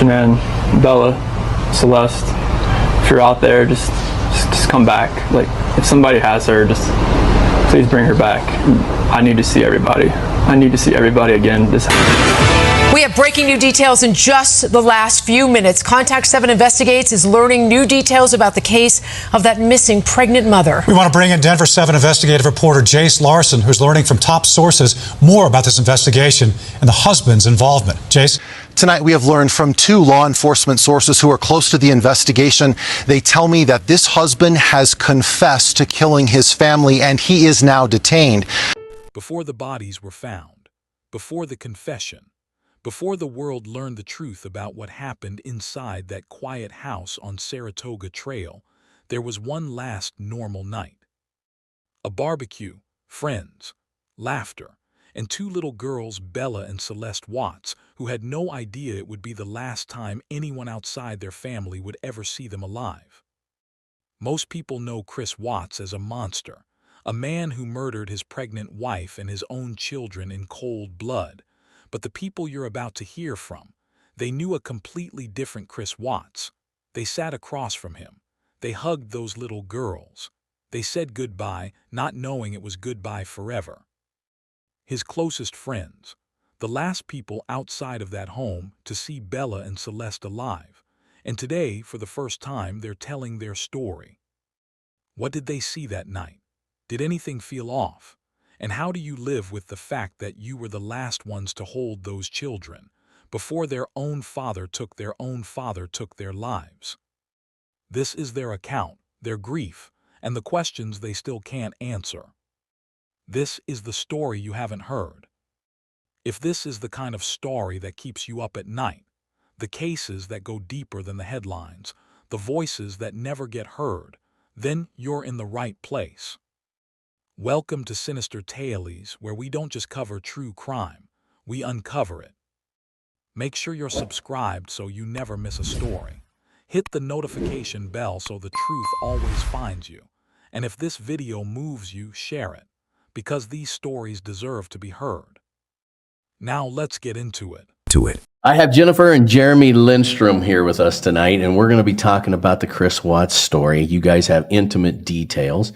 Shanann, Bella, Celeste, if you're out there, just come back. Like, if somebody has her, just please bring her back. I need to see everybody. I need to see everybody again. We have breaking new details in just the last few minutes. Contact 7 Investigates is learning new details about the case of that missing pregnant mother. We want to bring in Denver 7 investigative reporter Jace Larson, who's learning from top sources more about this investigation and the husband's involvement. Jace? Tonight, we have learned from 2 law enforcement sources who are close to the investigation. They tell me that this husband has confessed to killing his family, and he is now detained. Before the bodies were found, before the confession, before the world learned the truth about what happened inside that quiet house on Saratoga Trail, there was one last normal night. A barbecue, friends, laughter, and 2 little girls, Bella and Celeste Watts, who had no idea it would be the last time anyone outside their family would ever see them alive. Most people know Chris Watts as a monster, a man who murdered his pregnant wife and his own children in cold blood. But the people you're about to hear from, they knew a completely different Chris Watts. They sat across from him. They hugged those little girls. They said goodbye, not knowing it was goodbye forever. His closest friends, the last people outside of that home to see Bella and Celeste alive. And today, for the first time, they're telling their story. What did they see that night? Did anything feel off? And how do you live with the fact that you were the last ones to hold those children before their own father took their lives? This is their account, their grief, and the questions they still can't answer. This is the story you haven't heard. If this is the kind of story that keeps you up at night, the cases that go deeper than the headlines, the voices that never get heard, then you're in the right place. Welcome to Sinister Tales, where we don't just cover true crime, we uncover it. Make sure you're subscribed so you never miss a story. Hit the notification bell so the truth always finds you. And if this video moves you, share it, because these stories deserve to be heard. Now let's get into it. I have Jennifer and Jeremy Lindstrom here with us tonight, and we're going to be talking about the Chris Watts story. You guys have intimate details.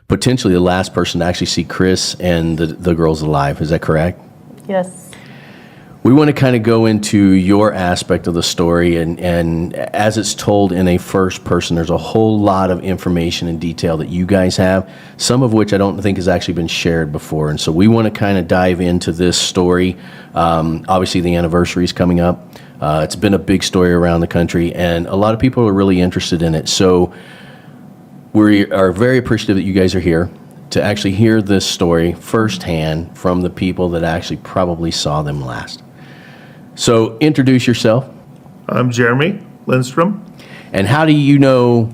Potentially the last person to actually see Chris and the girls alive. Is that correct? Yes. We want to kind of go into your aspect of the story, and as it's told in a first person, there's a whole lot of information and detail that you guys have, some of which I don't think has actually been shared before. And so we want to kind of dive into this story. Obviously, the anniversary is coming up. It's been a big story around the country, and a lot of people are really interested in it. So we are very appreciative that you guys are here to actually hear this story firsthand from the people that actually probably saw them last. So introduce yourself. I'm Jeremy Lindstrom. And how do you know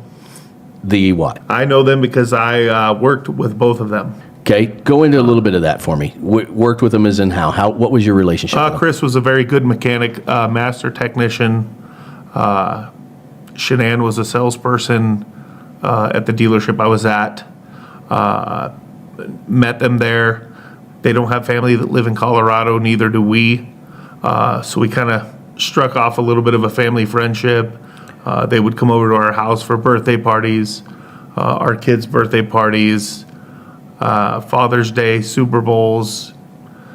the what? I know them because I worked with both of them. Okay, go into a little bit of that for me. Worked with them as in how? What was your relationship? Chris was a very good mechanic, master technician. Shanann was a salesperson at the dealership I was at. Met them there. They don't have family that live in Colorado, neither do we. So we kind of struck off a little bit of a family friendship. They would come over to our house for birthday parties, our kids' birthday parties, Father's Day, Super Bowls,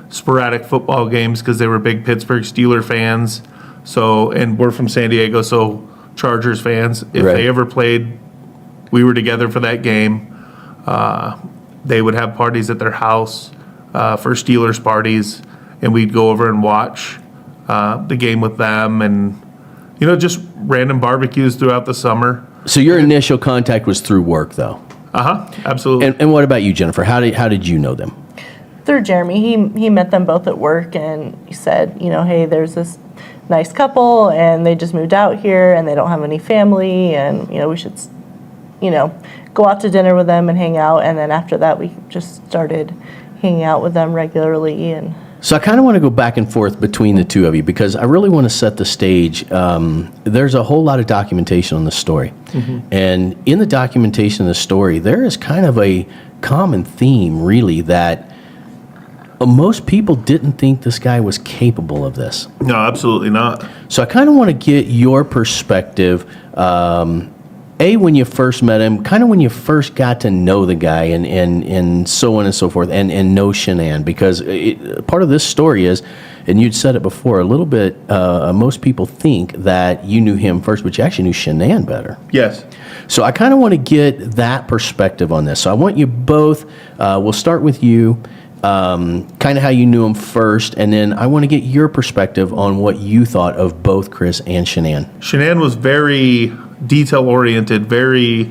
sporadic football games because they were big Pittsburgh Steelers fans. So, and we're from San Diego, so Chargers fans. If Right. they ever played, we were together for that game. They would have parties at their house for Steelers parties, and we'd go over and watch the game with them, and just random barbecues throughout the summer. So your initial contact was through work, though. Absolutely. And what about you, Jennifer? How did you know them? Through Jeremy. He met them both at work, and he said, hey, there's this nice couple, and they just moved out here, and they don't have any family, and we should go out to dinner with them and hang out. And then after that, we just started hanging out with them regularly. And So I kind of want to go back and forth between the two of you because I really want to set the stage. There's a whole lot of documentation on this story. And in the documentation of the story, there is kind of a common theme, really, that most people didn't think this guy was capable of this. No, absolutely not. So I kind of want to get your perspective, when you first met him, kind of when you first got to know the guy and so on and so forth, and know Shanann, because part of this story is, and you'd said it before a little bit, most people think that you knew him first, but you actually knew Shanann better. Yes. So I kind of want to get that perspective on this. So I want you both, we'll start with you, kind of how you knew him first, and then I want to get your perspective on what you thought of both Chris and Shanann. Shanann was very detail-oriented, very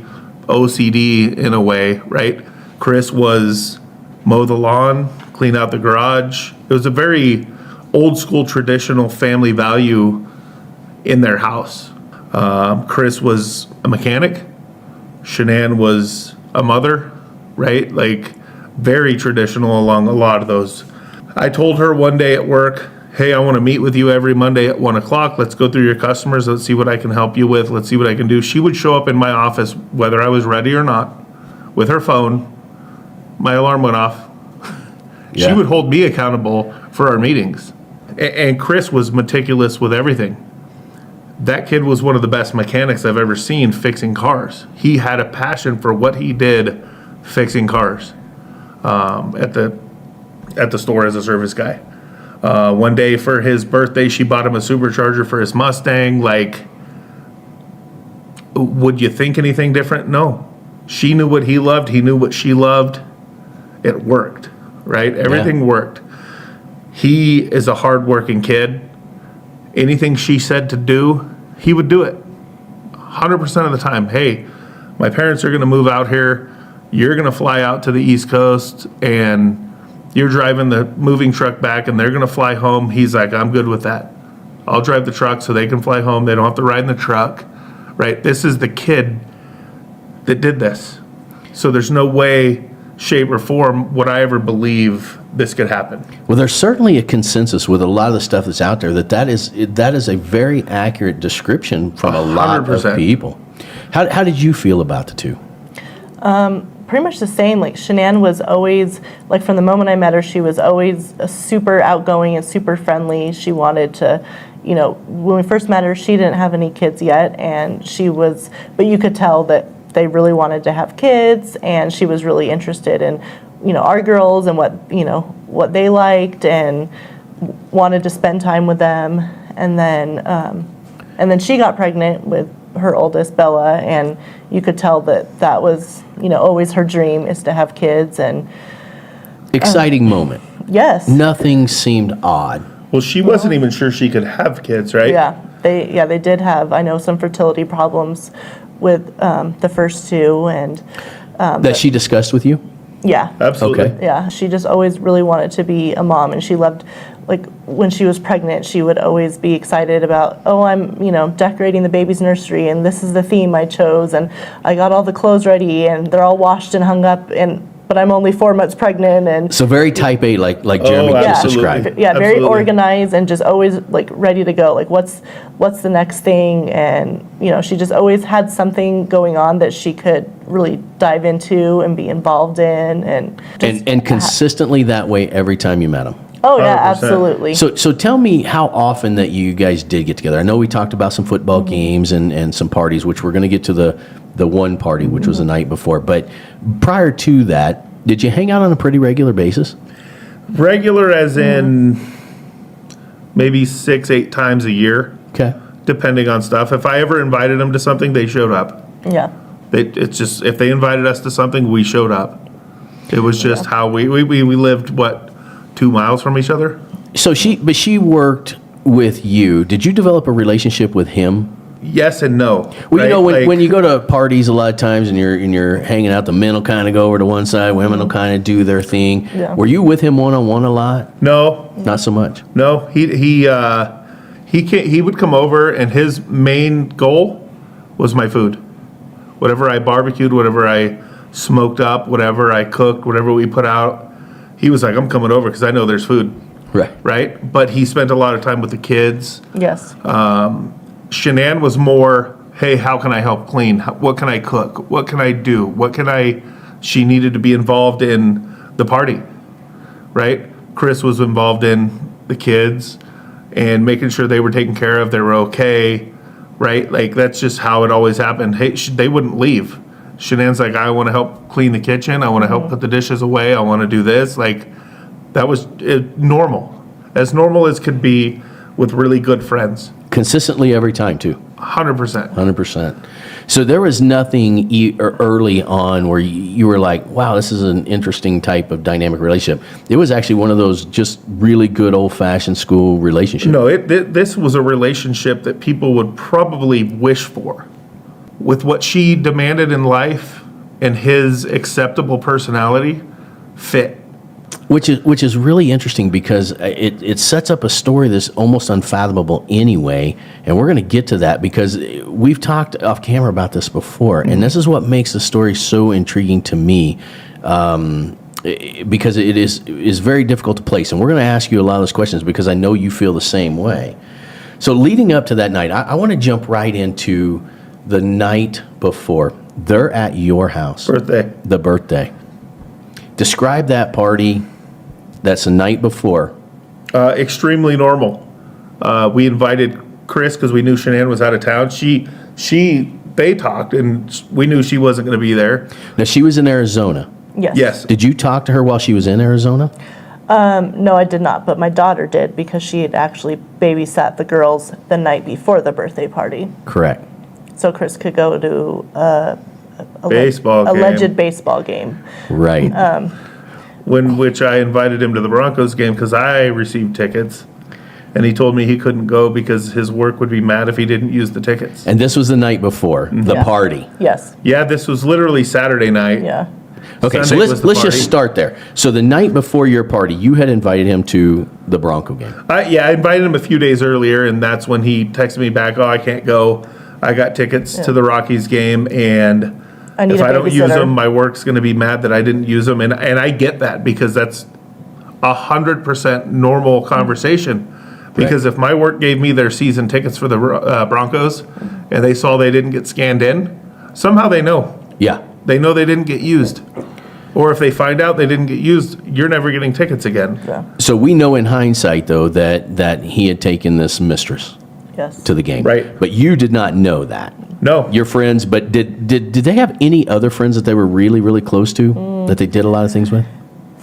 OCD in a way, right? Chris was mow the lawn, clean out the garage. It was a very old-school, traditional family value in their house. Chris was a mechanic. Shanann was a mother, right? Like, very traditional along a lot of those. I told her one day at work, hey, I want to meet with you every Monday at 1 o'clock. Let's go through your customers. Let's see what I can help you with. Let's see what I can do. She would show up in my office, whether I was ready or not, with her phone. My alarm went off. Yeah. She would hold me accountable for our meetings. And Chris was meticulous with everything. That kid was one of the best mechanics I've ever seen fixing cars. He had a passion for what he did fixing cars at the store as a service guy. One day for his birthday, she bought him a supercharger for his Mustang. Like, would you think anything different? No. She knew what he loved. He knew what she loved. It worked, right? Everything worked. He is a hardworking kid. Anything she said to do, he would do it 100% of the time. Hey, my parents are going to move out here. You're going to fly out to the East Coast and you're driving the moving truck back and they're going to fly home. He's like, I'm good with that. I'll drive the truck so they can fly home. They don't have to ride in the truck, right? This is the kid that did this. So there's no way, shape, or form would I ever believe this could happen. Well, there's certainly a consensus with a lot of the stuff that's out there that is a very accurate description from a lot 100%. of people. How did you feel about the two? Pretty much the same. Like, Shanann was always, like, from the moment I met her, she was always super outgoing and super friendly. She wanted to, when we first met her, she didn't have any kids yet, and but you could tell that they really wanted to have kids, and she was really interested in, our girls and what they liked, and wanted to spend time with them. And then she got pregnant with her oldest, Bella, and you could tell that was, always her dream, is to have kids. And Exciting moment. yes, Nothing seemed odd. Well, she wasn't even sure she could have kids, right? they did have, I know, some fertility problems with the first two, and That she discussed with you? yeah. Absolutely. Okay. Yeah, she just always really wanted to be a mom, and she loved, like, when she was pregnant, she would always be excited about, oh, I'm, decorating the baby's nursery, and this is the theme I chose, and I got all the clothes ready, and they're all washed and hung up, but I'm only 4 months pregnant, and So very type A, like Jeremy just absolutely. described. yeah, very Absolutely. organized, and just always, like, ready to go. Like, what's the next thing? And she just always had something going on that she could really dive into and be involved in, and just And consistently that way every time you met him. oh yeah, 100%. absolutely. So tell me how often that you guys did get together. I know we talked about some football games and some parties, which we're going to get to the one party, which was the night before. But prior to that, did you hang out on a pretty regular basis? Regular as in maybe 6-8 times a year, Okay. depending on stuff. If I ever invited them to something, they showed up. Yeah. It's just, if they invited us to something, we showed up. It was just how we lived, 2 miles from each other? So she worked with you. Did you develop a relationship with him? Yes and no. Well, right? when you go to parties a lot of times and you're hanging out, the men will kind of go over to one side, women will kind of do their thing. Yeah. Were you with him one-on-one a lot? No, Not so much. no. He would come over, and his main goal was my food. Whatever I barbecued, whatever I smoked up, whatever I cooked, whatever we put out, he was like, I'm coming over because I know there's food, Right. right? But he spent a lot of time with the kids. Yes. Shanann was more, hey, how can I help clean? What can I cook? What can I do? She needed to be involved in the party, right? Chris was involved in the kids and making sure they were taken care of, they were okay, right? Like, that's just how it always happened. Hey, they wouldn't leave. Shanann's like, I want to help clean the kitchen. I want to help put the dishes away. I want to do this. Like, that was normal. As normal as could be with really good friends. Consistently every time, too. 100%. 100%. So there was nothing early on where you were like, wow, this is an interesting type of dynamic relationship. It was actually one of those just really good old-fashioned school relationships. No, this was a relationship that people would probably wish for. With what she demanded in life and his acceptable personality, fit. Which is really interesting because it sets up a story that's almost unfathomable anyway, and we're going to get to that because we've talked off camera about this before, and this is what makes the story so intriguing to me, because it is very difficult to place, and we're going to ask you a lot of those questions because I know you feel the same way. So leading up to that night, I want to jump right into the night before. They're at your house. The birthday. Describe that party. That's the night before. Extremely normal. We invited Chris because we knew Shanann was out of town. They talked, and we knew she wasn't going to be there. Now, she was in Arizona. Yes. Yes. Did you talk to her while she was in Arizona? No, I did not, but my daughter did because she had actually babysat the girls the night before the birthday party. Correct. So Chris could go to Baseball game. alleged baseball game. Right. Which I invited him to the Broncos game because I received tickets, and he told me he couldn't go because his work would be mad if he didn't use the tickets. And this was the night before, the Yeah. party. Yes. Yeah, this was literally Saturday night. Yeah. Okay, Sunday so was the let's just party. start there. So the night before your party, you had invited him to the Bronco game. I invited him a few days earlier, and that's when he texted me back, oh, I can't go. I got tickets to the Rockies game, and need if a I don't use babysitter. them, my work's going to be mad that I didn't use them. And I get that because that's 100% normal conversation. Because if my work gave me their season tickets for the Broncos and they saw they didn't get scanned in, somehow they know. Yeah. They know they didn't get used. Or if they find out they didn't get used, you're never getting tickets again. Yeah. So we know in hindsight, though, that he had taken this mistress Yes. to the game. Right. But you did not know that. No. Your friends, but did they have any other friends that they were really, really close to that they did a lot of things with?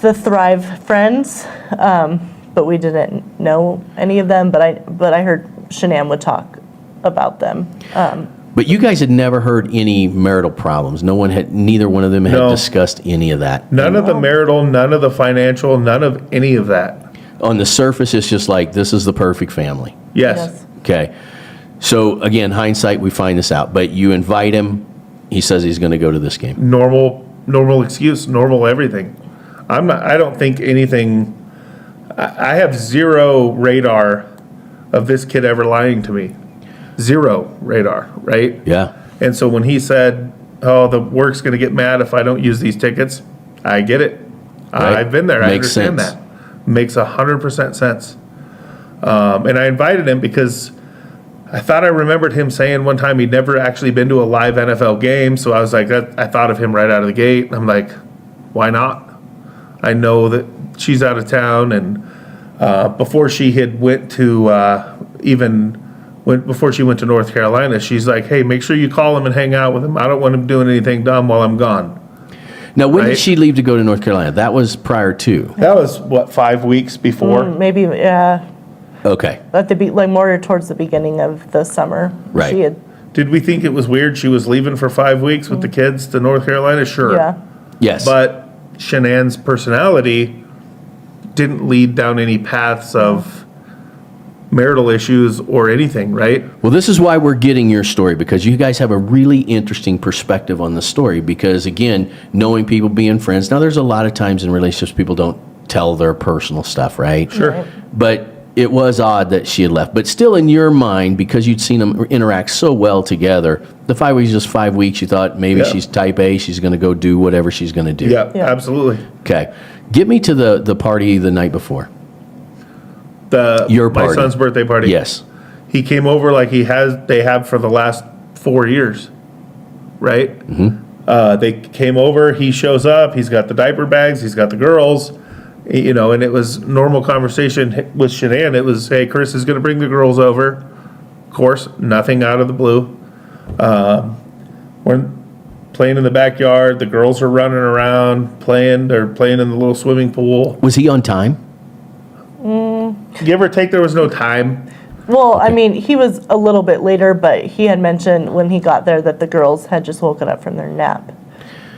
The Thrive friends, but we didn't know any of them. But I heard Shanann would talk about them. But you guys had never heard any marital problems. Neither one of them had No. discussed any of that. None of the marital, none of the financial, none of any of that. On the surface, it's just like, this is the perfect family. Yes. Okay. So again, hindsight, we find this out. But you invite him. He says he's going to go to this game. Normal excuse, normal everything. I don't think anything, I have zero radar of this kid ever lying to me. Zero radar, right? Yeah. And so when he said, oh, the work's going to get mad if I don't use these tickets, I get it. Right. I've been there. I Makes understand sense. that. Makes 100% sense. And I invited him because I thought I remembered him saying one time he'd never actually been to a live NFL game. So I was like, I thought of him right out of the gate. I'm like, why not? I know that she's out of town. And before she had went to before she went to North Carolina, she's like, hey, make sure you call him and hang out with him. I don't want him doing anything dumb while I'm gone. Now, when Right. did she leave to go to North Carolina? That was prior to. That was, 5 weeks before? Maybe, yeah, Okay. at more towards the beginning of the summer. Right. She had, Did we think it was weird she was leaving for 5 weeks with the kids to North Carolina? Sure. yeah. Yes. But Shanann's personality didn't lead down any paths of marital issues or anything, right? Well, this is why we're getting your story, because you guys have a really interesting perspective on the story. Because, again, knowing people, being friends. Now, there's a lot of times in relationships people don't tell their personal stuff, right? Sure. Right. But it was odd that she had left. But still, in your mind, because you'd seen them interact so well together, the 5 weeks is just 5 weeks. You thought maybe Yeah. she's type A, she's going to go do whatever she's going to do. Yeah, Yeah. absolutely. Okay. Get me to the party the night before. Your My party. son's birthday party. Yes. He came over like they have for the last 4 years, right? They came over. He shows up. He's got the diaper bags. He's got the girls, You know, and it was normal conversation with Shanann. It was, hey, Chris is going to bring the girls over. Of course, nothing out of the blue. We're playing in the backyard. The girls are running around, playing. They're playing in the little swimming pool. Was he on time? Give or take, there was no time. Well, I mean, he was a little bit later, but he had mentioned when he got there that the girls had just woken up from their nap.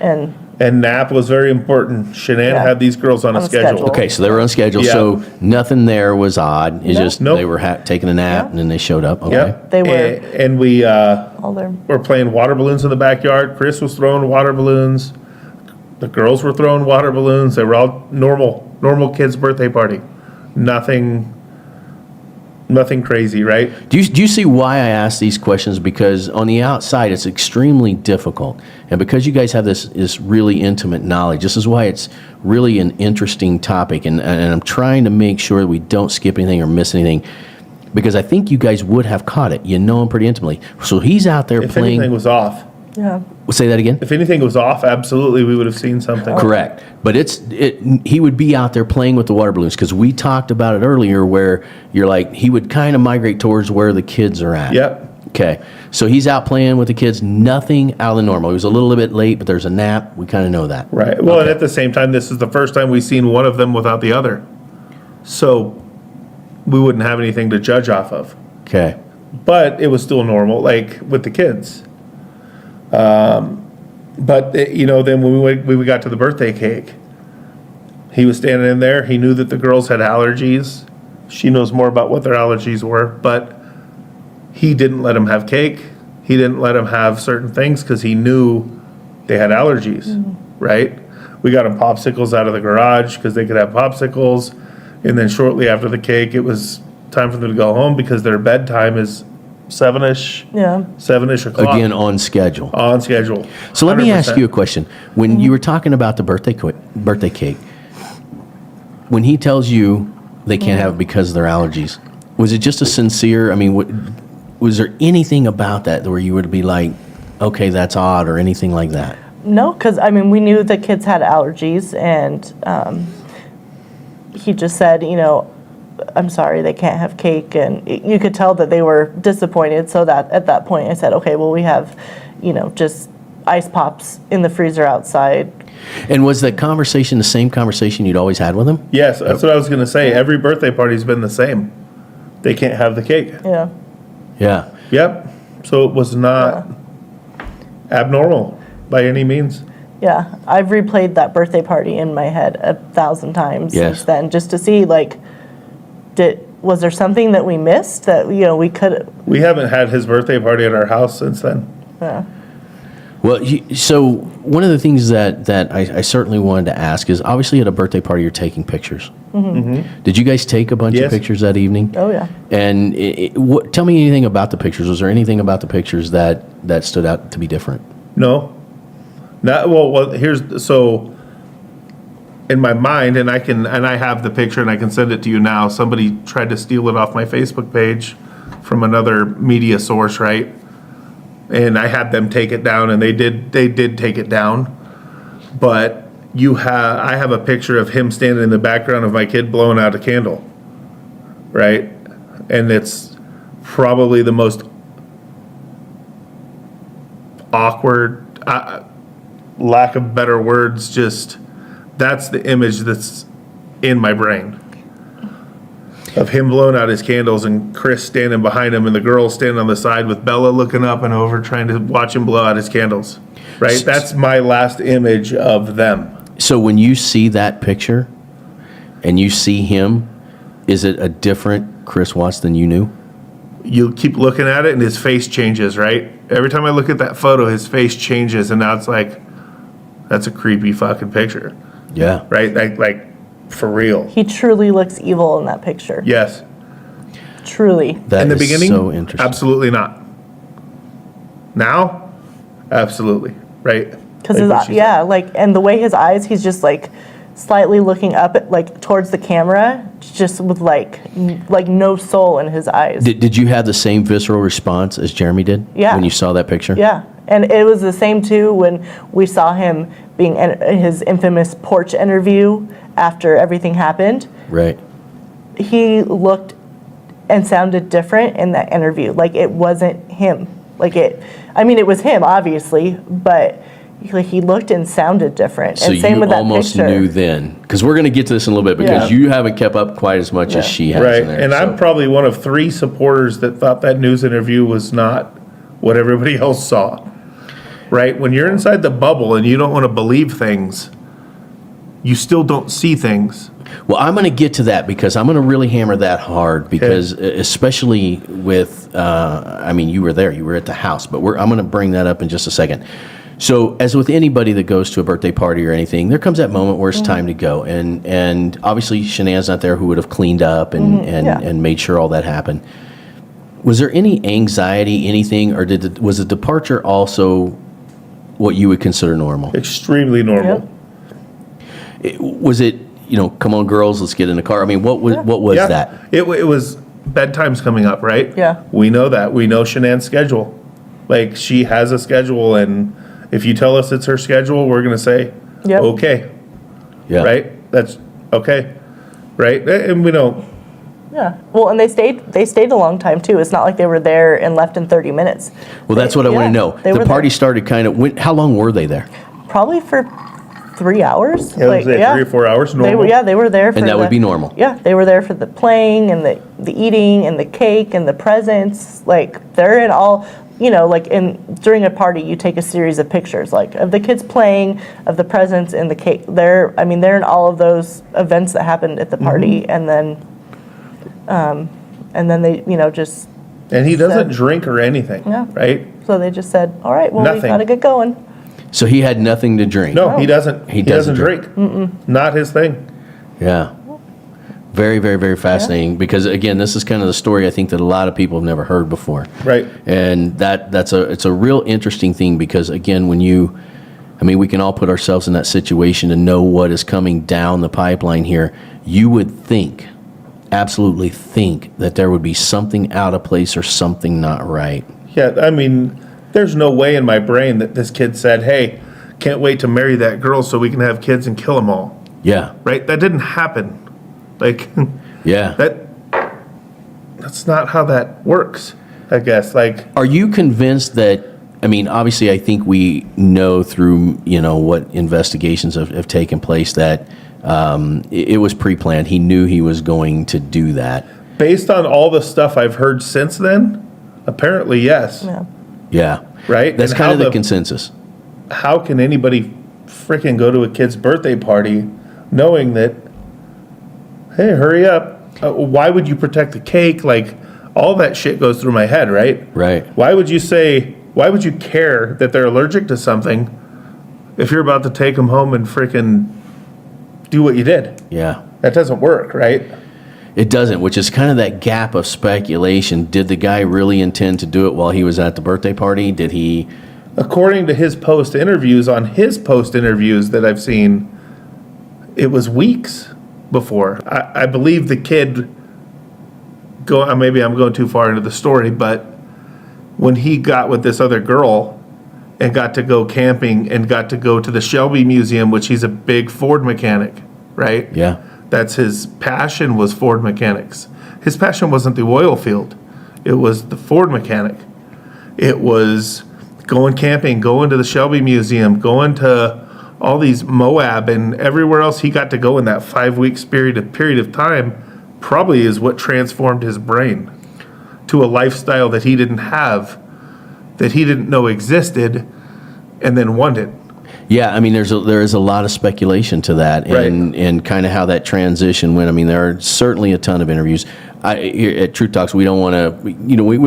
And nap was very important. Shanann Yeah. had these girls on a schedule. Okay, so they were on schedule. Yeah. So nothing there was odd. It's just Nope. they were taking a nap Yeah. and then they showed up. Okay. Yep. They were- And we all their were playing water balloons in the backyard. Chris was throwing water balloons. The girls were throwing water balloons. They were all normal kids' birthday party. Nothing crazy, right? Do you see why I ask these questions? Because on the outside, it's extremely difficult. And because you guys have this really intimate knowledge, this is why it's really an interesting topic. And I'm trying to make sure that we don't skip anything or miss anything. Because I think you guys would have caught it. You know him pretty intimately. So he's out there If playing. anything was off. yeah. Say that again? If anything was off, absolutely, we would have seen something. Correct. But he would be out there playing with the water balloons because we talked about it earlier where you're like, he would kind of migrate towards where the kids are at. Yep. Okay. So he's out playing with the kids, nothing out of the normal. He was a little bit late, but there's a nap. We kind of know that. Right. Well, and at the same time, this is the first time we've seen one of them without the other. So we wouldn't have anything to judge off of. Okay. But it was still normal, like with the kids. But, then when we got to the birthday cake, he was standing in there. He knew that the girls had allergies. She knows more about what their allergies were, but he didn't let them have cake. He didn't let them have certain things because he knew they had allergies, right? We got them popsicles out of the garage because they could have popsicles. And then shortly after the cake, it was time for them to go home because their bedtime is 7-ish o'clock. Again, on schedule. On schedule. So let me ask 100%. you a question. When you were talking about the birthday cake, when he tells you they can't have it because of their allergies, was it just a sincere, I mean, was there anything about that where you would be like, okay, that's odd or anything like that? No, because, I mean, we knew the kids had allergies, and he just said, I'm sorry, they can't have cake, and you could tell that they were disappointed, so that at that point I said, okay, well, we have, just ice pops in the freezer outside. And was that conversation the same conversation you'd always had with him? Yes, that's what I was going to say. Every birthday party's been the same. They can't have the cake. Yeah. Yeah. Yep. So it was not abnormal by any means. Yeah, I've replayed that birthday party in my head 1,000 times Yes. since then, just to see, was there something that we missed that, we could. We haven't had his birthday party at our house since then. Yeah. Well, so one of the things that I certainly wanted to ask is, obviously at a birthday party you're taking pictures. Mm-hmm. Did you guys take a bunch of Yes. pictures that evening? Oh, yeah. And tell me anything about the pictures. Was there anything about the pictures that stood out to be different? No. Not well. So in my mind, and I have the picture and I can send it to you now. Somebody tried to steal it off my Facebook page from another media source, right? And I had them take it down, and they did take it down. But I have a picture of him standing in the background of my kid blowing out a candle, right? And it's probably the most awkward, lack of better words, just that's the image that's in my brain of him blowing out his candles and Chris standing behind him and the girl standing on the side with Bella looking up and over trying to watch him blow out his candles, right? That's my last image of them. So when you see that picture and you see him, is it a different Chris Watts than you knew? You keep looking at it and his face changes, right? Every time I look at that photo, his face changes, and now it's like, that's a creepy fucking picture, Yeah. right? Like for real. He truly looks evil in that picture. Yes. Truly. That In the is beginning, so interesting. absolutely not. Now, absolutely, right? Because Like what she said. and the way his eyes, he's just slightly looking up at towards the camera, just with no soul in his eyes. Did you have the same visceral response as Jeremy did? Yeah. When you saw that picture? Yeah, And it was the same too when we saw him being in his infamous porch interview after everything happened. Right. He looked and sounded different in that interview. Like it wasn't him. It was him obviously, but he looked and sounded different. So and same you with that almost picture. knew then, because we're going to get to this in a little bit, because you haven't kept up quite as much as she has. Right, in there, and I'm probably one of 3 supporters that thought that news interview was not what everybody else saw. Right, when you're inside the bubble and you don't want to believe things, you still don't see things. Well, I'm going to get to that, because I'm going to really hammer that hard, because especially with, you were there, you were at the house, but I'm going to bring that up in just a second. So as with anybody that goes to a birthday party or anything, there comes that moment where it's time to go. And obviously Shanann's not there, who would have cleaned up and made sure all that happened. Was there any anxiety, anything, or was the departure also what you would consider normal? Extremely normal. Was it, come on girls, let's get in the car? I mean, what was that? It was bedtime's coming up, right? Yeah. We know that. We know Shanann's schedule. Like, she has a schedule, and if you tell us it's her schedule, we're going to say, okay. Yeah. Right? That's okay. Right? And we don't. Yeah. Well, and they stayed a long time too. It's not like they were there and left in 30 minutes. Well, that's what I want to know. The party started how long were they there? Probably for 3 hours. Yeah, 3 or 4 hours normal. They were there for and that would be normal. Yeah, they were there for the playing and the eating and the cake and the presents. Like, they're in all, during a party, you take a series of pictures, like of the kids playing, of the presents and the cake. They're in all of those events that happened at the party, and then they, just. And he doesn't drink or anything, right? So they just said, all right, well, Nothing. we got to get going. So he had nothing to drink? No, he doesn't. He doesn't drink. Not his thing. Yeah. Very, very, very fascinating, because, again, this is kind of the story I think that a lot of people have never heard before. Right. And it's a real interesting thing, because, again, when we can all put ourselves in that situation to know what is coming down the pipeline here. You would think, absolutely think, that there would be something out of place or something not right. Yeah, there's no way in my brain that this kid said, hey, can't wait to marry that girl so we can have kids and kill them all. Yeah. Right? That didn't happen. Like, yeah. That's not how that works, I guess. Like, are you convinced that, obviously I think we know through, what investigations have taken place that it was pre-planned. He knew he was going to do that. Based on all the stuff I've heard since then, apparently yes. Yeah. Right? That's kind of the consensus. How can anybody freaking go to a kid's birthday party knowing that, hey, hurry up. Why would you protect the cake? Like, all that shit goes through my head, right? Right. Why would you care that they're allergic to something if you're about to take them home and freaking do what you did? Yeah. That doesn't work, right? It doesn't, which is kind of that gap of speculation. Did the guy really intend to do it while he was at the birthday party? Did he? According to his post interviews that I've seen, it was weeks before. I believe the kid, maybe I'm going too far into the story, but when he got with this other girl and got to go camping and got to go to the Shelby Museum, which he's a big Ford mechanic, right? Yeah. That's his passion, was Ford mechanics. His passion wasn't the oil field. It was the Ford mechanic. It was going camping, going to the Shelby Museum, going to all these Moab and everywhere else he got to go in that 5 weeks period of time, probably is what transformed his brain to a lifestyle that he didn't have, that he didn't know existed, and then wanted. Yeah, there is a lot of speculation to that, and kind of how that transition went. There are certainly a ton of interviews. Here at Truth Talks, we don't want to, we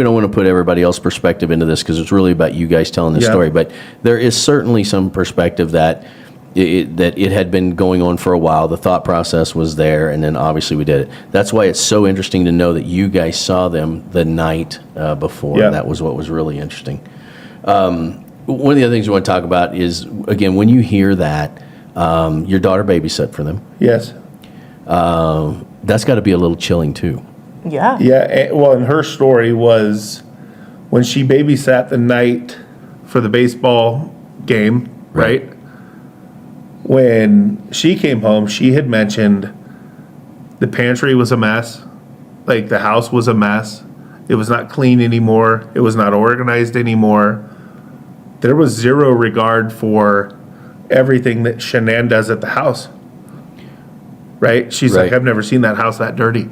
don't want to put everybody else's perspective into this, because it's really about you guys telling the story. But there is certainly some perspective that it had been going on for a while. The thought process was there, and then obviously we did it. That's why it's so interesting to know that you guys saw them the night before. Yeah. That was what was really interesting. One of the other things we want to talk about is, again, when you hear that, your daughter babysat for them. Yes. That's got to be a little chilling, too. Yeah. Yeah. Well, and her story was when she babysat the night for the baseball game, right? When she came home, she had mentioned the pantry was a mess. Like, the house was a mess. It was not clean anymore. It was not organized anymore. There was zero regard for everything that Shanann does at the house. Right? She's like, I've never seen that house that dirty.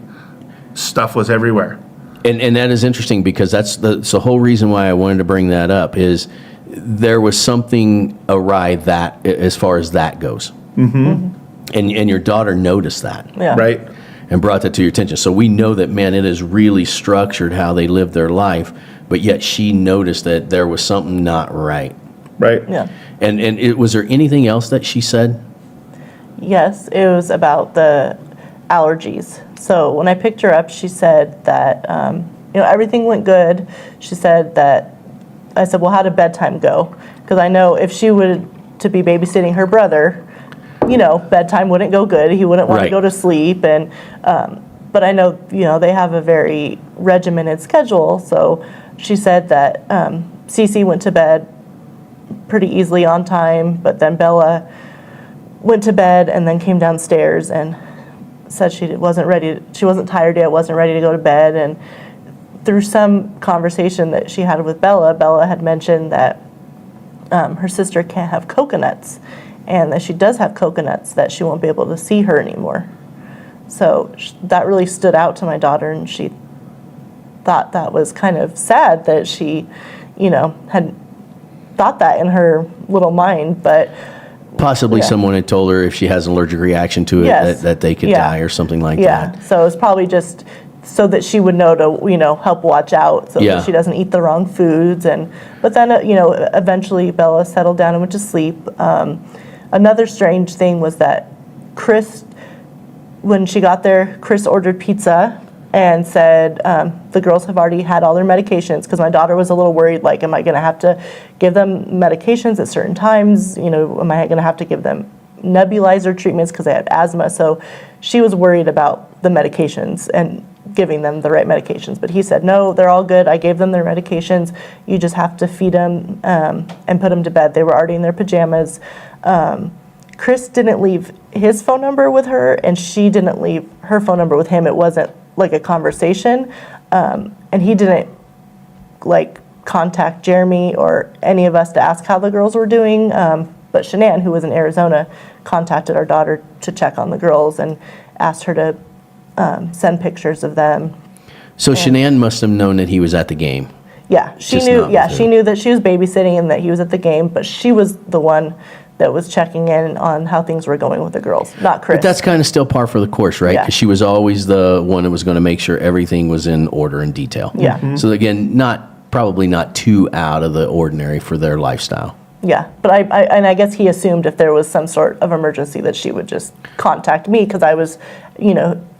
Stuff was everywhere. And that is interesting, because that's the whole reason why I wanted to bring that up is there was something awry that as far as that goes. Mm-hmm. And your daughter noticed that. Yeah. Right? And brought that to your attention. So we know that, man, it is really structured how they live their life, but yet she noticed that there was something not right. Right. Yeah. And was there anything else that she said? Yes, it was about the allergies. So when I picked her up, she said that, everything went good. She said that, I said, well, how did bedtime go? Because I know if she would to be babysitting her brother, bedtime wouldn't go good. He wouldn't want to go to sleep. And, but I know, they have a very regimented schedule. So she said that Cece went to bed pretty easily on time, but then Bella went to bed and then came downstairs and said she wasn't tired yet, wasn't ready to go to bed. And through some conversation that she had with Bella had mentioned that her sister can't have coconuts, and that she does have coconuts, that she won't be able to see her anymore. So that really stood out to my daughter, and she thought that was kind of sad that she, had thought that in her little mind, but Possibly someone had told her if she has an allergic reaction to it that they could die or something like that. Yeah, so it's probably just so that she would know to, help watch out so that she doesn't eat the wrong foods. But then, eventually Bella settled down and went to sleep. Another strange thing was that Chris, when she got there, Chris ordered pizza and said the girls have already had all their medications, because my daughter was a little worried, like, am I going to have to give them medications at certain times? Am I going to have to give them nebulizer treatments because they had asthma? So she was worried about the medications and giving them the right medications. But he said, no, they're all good. I gave them their medications. You just have to feed them and put them to bed. They were already in their pajamas. Chris didn't leave his phone number with her, and she didn't leave her phone number with him. It wasn't like a conversation, and he didn't contact Jeremy or any of us to ask how the girls were doing, but Shanann, who was in Arizona, contacted our daughter to check on the girls and asked her to send pictures of them. So Shanann must have known that he was at the game. Yeah, she knew. Yeah, she knew that she was babysitting and that he was at the game, but she was the one that was checking in on how things were going with the girls, not Chris. But that's kind of still par for the course, right? Because she was always the one that was going to make sure everything was in order and detail. Yeah. Mm-hmm. So again, probably not too out of the ordinary for their lifestyle. Yeah, but I guess he assumed if there was some sort of emergency that she would just contact me, because I was,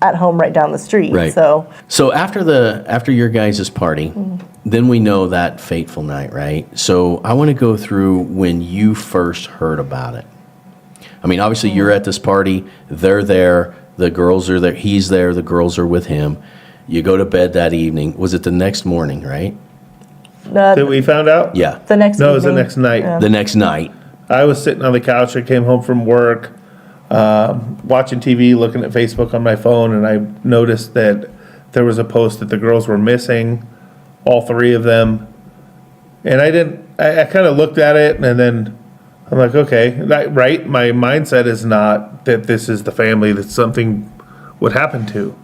at home right down the street. Right. So after your guys' party, then we know that fateful night, right? So I want to go through when you first heard about it. I mean, obviously you're at this party, they're there, the girls are there, he's there, the girls are with him. You go to bed that evening. Was it the next morning, right? That we found out? Yeah. The next No, it was the evening. next night. Yeah. The next night. I was sitting on the couch. I came home from work, watching TV, looking at Facebook on my phone, and I noticed that there was a post that the girls were missing, all three of them. And I kind of looked at it, and then I'm like, okay, right? My mindset is not that this is the family that something would happen to.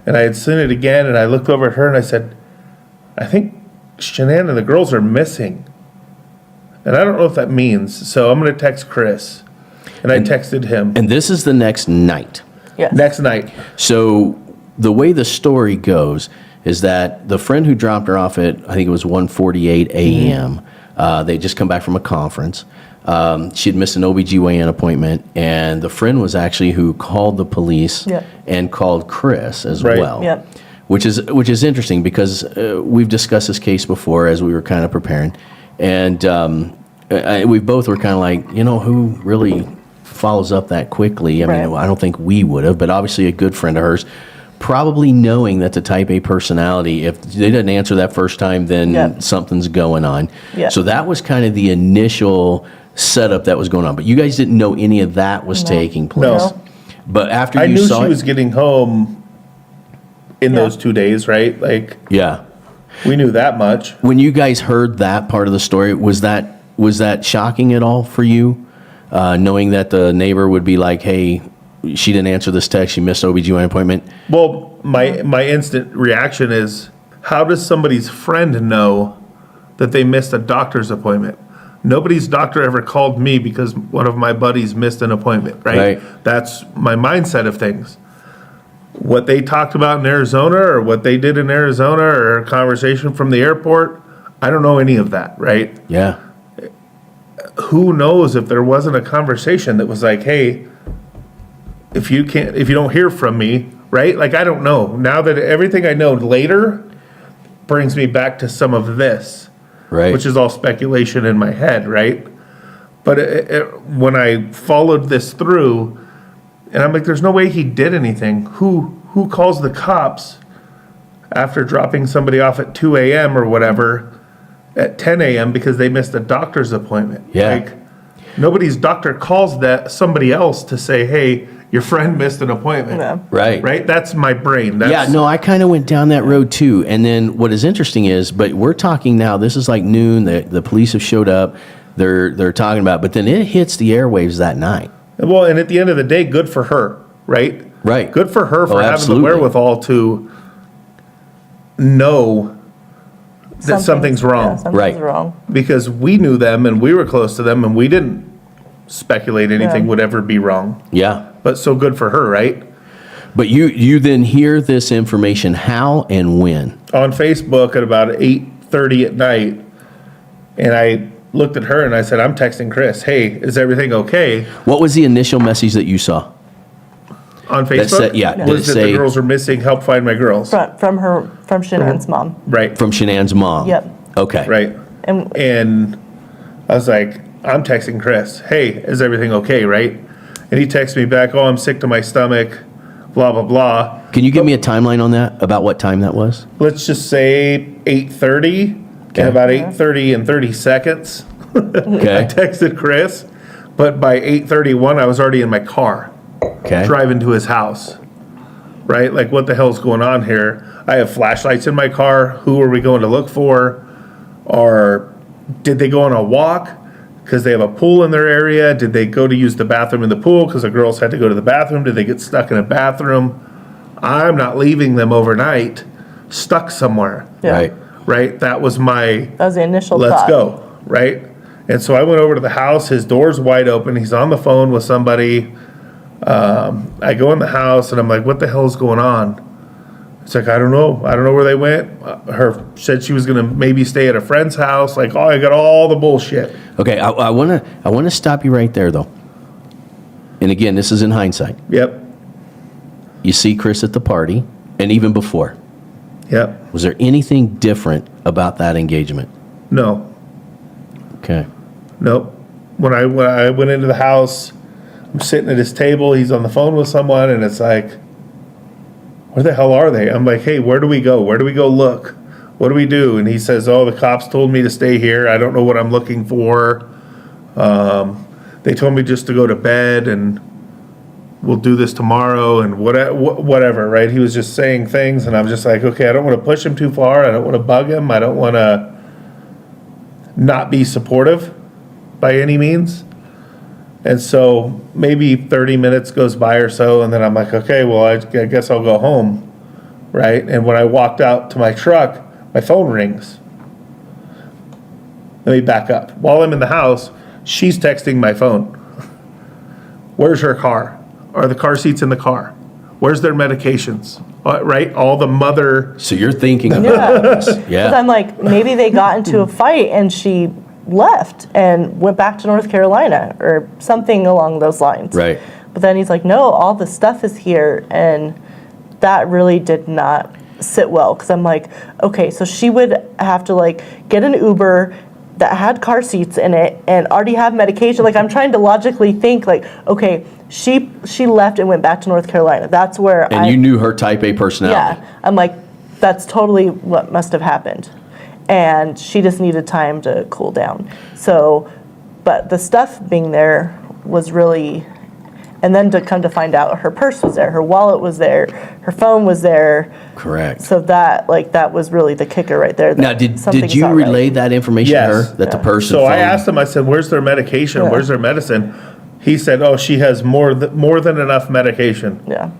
And I had seen it again, and I looked over at her, and I said, I think Shanann and the girls are missing. And I don't know what that means, so I'm going to text Chris. And I texted him. And this is the next night. Yes. Next night. So the way the story goes is that the friend who dropped her off at, I think it was 1:48 a.m., they'd just come back from a conference. She had missed an OBGYN appointment, and the friend was actually who called the police and called Chris as well. Yep. Which is interesting, because we've discussed this case before as we were kind of preparing, and we both were kind of like, who really follows up that quickly? I mean, I don't think we would have, but obviously a good friend of hers probably knowing that the type A personality, if they didn't answer that first time, then Yep. something's going on. Yep. So that was kind of the initial setup that was going on. But you guys didn't know any of that was taking place. No. But after I you knew saw she it, was getting home in Yeah. those 2 days, right? Like, yeah. we knew that much. When you guys heard that part of the story, was that shocking at all for you? Knowing that the neighbor would be like, hey, she didn't answer this text, she missed OBGYN appointment. Well, my instant reaction is, how does somebody's friend know that they missed a doctor's appointment? Nobody's doctor ever called me because one of my buddies missed an appointment, right? Right. That's my mindset of things. What they talked about in Arizona or what they did in Arizona or a conversation from the airport, I don't know any of that, right? Yeah. Who knows if there wasn't a conversation that was like, hey, if you don't hear from me, right? Like, I don't know. Now that everything I know later brings me back to some of this, Right. which is all speculation in my head, right? But when I followed this through, and I'm like, there's no way he did anything. Who calls the cops after dropping somebody off at 2 a.m. or whatever at 10 a.m. because they missed a doctor's appointment? Yeah. Like, nobody's doctor calls that somebody else to say, hey, your friend missed an appointment. Yeah. Right. Right? That's my brain. Yeah, no, I kind of went down that road too. And then what is interesting is, but we're talking now, this is like noon, the police have showed up, they're talking about, but then it hits the airwaves that night. Well, and at the end of the day, good for her, right? Right. Good for her for having absolutely. the wherewithal to know that something's wrong. Yeah, something's Right. wrong. Because we knew them and we were close to them and we didn't speculate anything Yeah. would ever be wrong. Yeah. But so good for her, right? But you then hear this information how and when? On Facebook at about 8:30 at night, and I looked at her and I said, I'm texting Chris, hey, is everything okay? What was the initial message that you saw? On Facebook? said- yeah, did Was it that say- the girls are missing, help find my girls. From Shanann's mom. Right, From Shanann's mom? Yep. Okay. right. And And I was like, I'm texting Chris, hey, is everything okay, right? And he texts me back, oh, I'm sick to my stomach, blah, blah, blah. Can you give me a timeline on that, about what time that was? Let's just say 8:30, Okay. and about 8:30 and 30 seconds, I Okay. texted Chris, but by 8:31, I was already in my car, Okay. driving to his house, right? Like, what the hell's going on here? I have flashlights in my car. Who are we going to look for? Or did they go on a walk because they have a pool in their area? Did they go to use the bathroom in the pool because the girls had to go to the bathroom? Did they get stuck in a bathroom? I'm not leaving them overnight stuck somewhere, yeah, Right. right? That was my that was the initial let's thought. go, right? And so I went over to the house. His door's wide open. He's on the phone with somebody. I go in the house and I'm like, what the hell is going on? It's like, I don't know. I don't know where they went. Her said she was going to maybe stay at a friend's house. Like, oh, I got all the bullshit. Okay, I wanna stop you right there though. And again, this is in hindsight. Yep. You see Chris at the party, and even before. Yep. Was there anything different about that engagement? No. Okay. Nope. When I went into the house, I'm sitting at his table. He's on the phone with someone, and it's like, where the hell are they? I'm like, hey, where do we go? Where do we go look? What do we do? And he says, oh, the cops told me to stay here. I don't know what I'm looking for. They told me just to go to bed, and we'll do this tomorrow, and whatever, right? He was just saying things, and I'm just like, okay, I don't want to push him too far. I don't want to bug him. I don't want to not be supportive by any means. And so maybe 30 minutes goes by or so, and then I'm like, okay, well, I guess I'll go home, right? And when I walked out to my truck, my phone rings. Let me back up. While I'm in the house, she's texting my phone. Where's her car? Are the car seats in the car? Where's their medications? Right? All the mother... So you're thinking about Yeah. this. Because Yeah. I'm like, maybe they got into a fight and she left and went back to North Carolina or something along those lines. Right. But then he's like, no, all the stuff is here. And that really did not sit well. Because I'm like, okay, so she would have to like get an Uber that had car seats in it and already have medication. Like, I'm trying to logically think, like, okay, she left and went back to North Carolina. That's where And you knew her type A personality. Yeah, I'm like, that's totally what must have happened. And she just needed time to cool down. So, but the stuff being there was really, and then to come to find out her purse was there, her wallet was there, her phone was there. Correct. So that was really the kicker right there. Now, did you relay that information to her, that the person So I phoned? asked him, I said, where's their medication? Yeah. Where's their medicine? He said, oh, she has more than enough medication Yeah.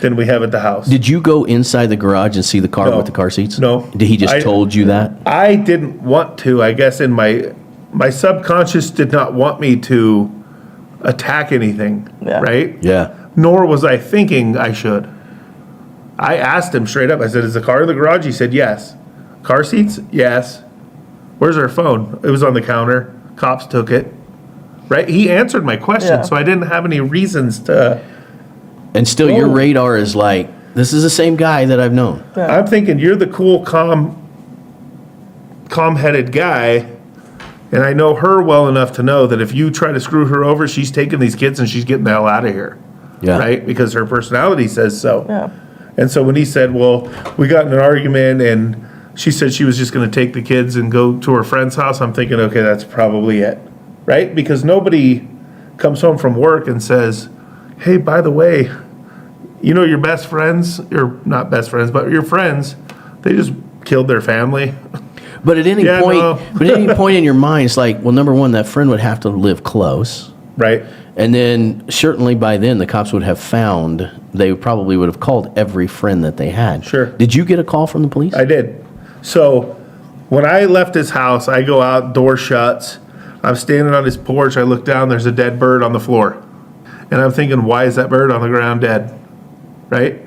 than we have at the house. Did you go inside the garage and see the car No. with the car seats? No. Did he just told you that? I didn't want to. I guess in my subconscious did not want me to attack anything, Yeah. right? Yeah. Nor was I thinking I should. I asked him straight up. I said, is the car in the garage? He said, yes. Car seats? Yes. Where's her phone? It was on the counter. Cops took it. Right? He answered my question, Yeah. so I didn't have any reasons to. And still, your Whoa. radar is like, this is the same guy that I've known. I'm thinking you're the cool, calm-headed guy, and I know her well enough to know that if you try to screw her over, she's taking these kids and she's getting the hell out of here. Yeah. Right? Because her personality says so. Yeah. And so when he said, well, we got in an argument and she said she was just going to take the kids and go to her friend's house, I'm thinking, okay, that's probably it. Right? Because nobody comes home from work and says, hey, by the way, you know your best friends, or not best friends, but your friends, they just killed their family. But at any Yeah, point, no. but at any point in your mind, it's like, well, number one, that friend would have to live close. Right? And then certainly by then the cops would have found, they probably would have called every friend that they had. Sure. Did you get a call from the police? I did. So when I left his house, I go out, door shuts. I'm standing on his porch. I look down, there's a dead bird on the floor. And I'm thinking, why is that bird on the ground dead? Right?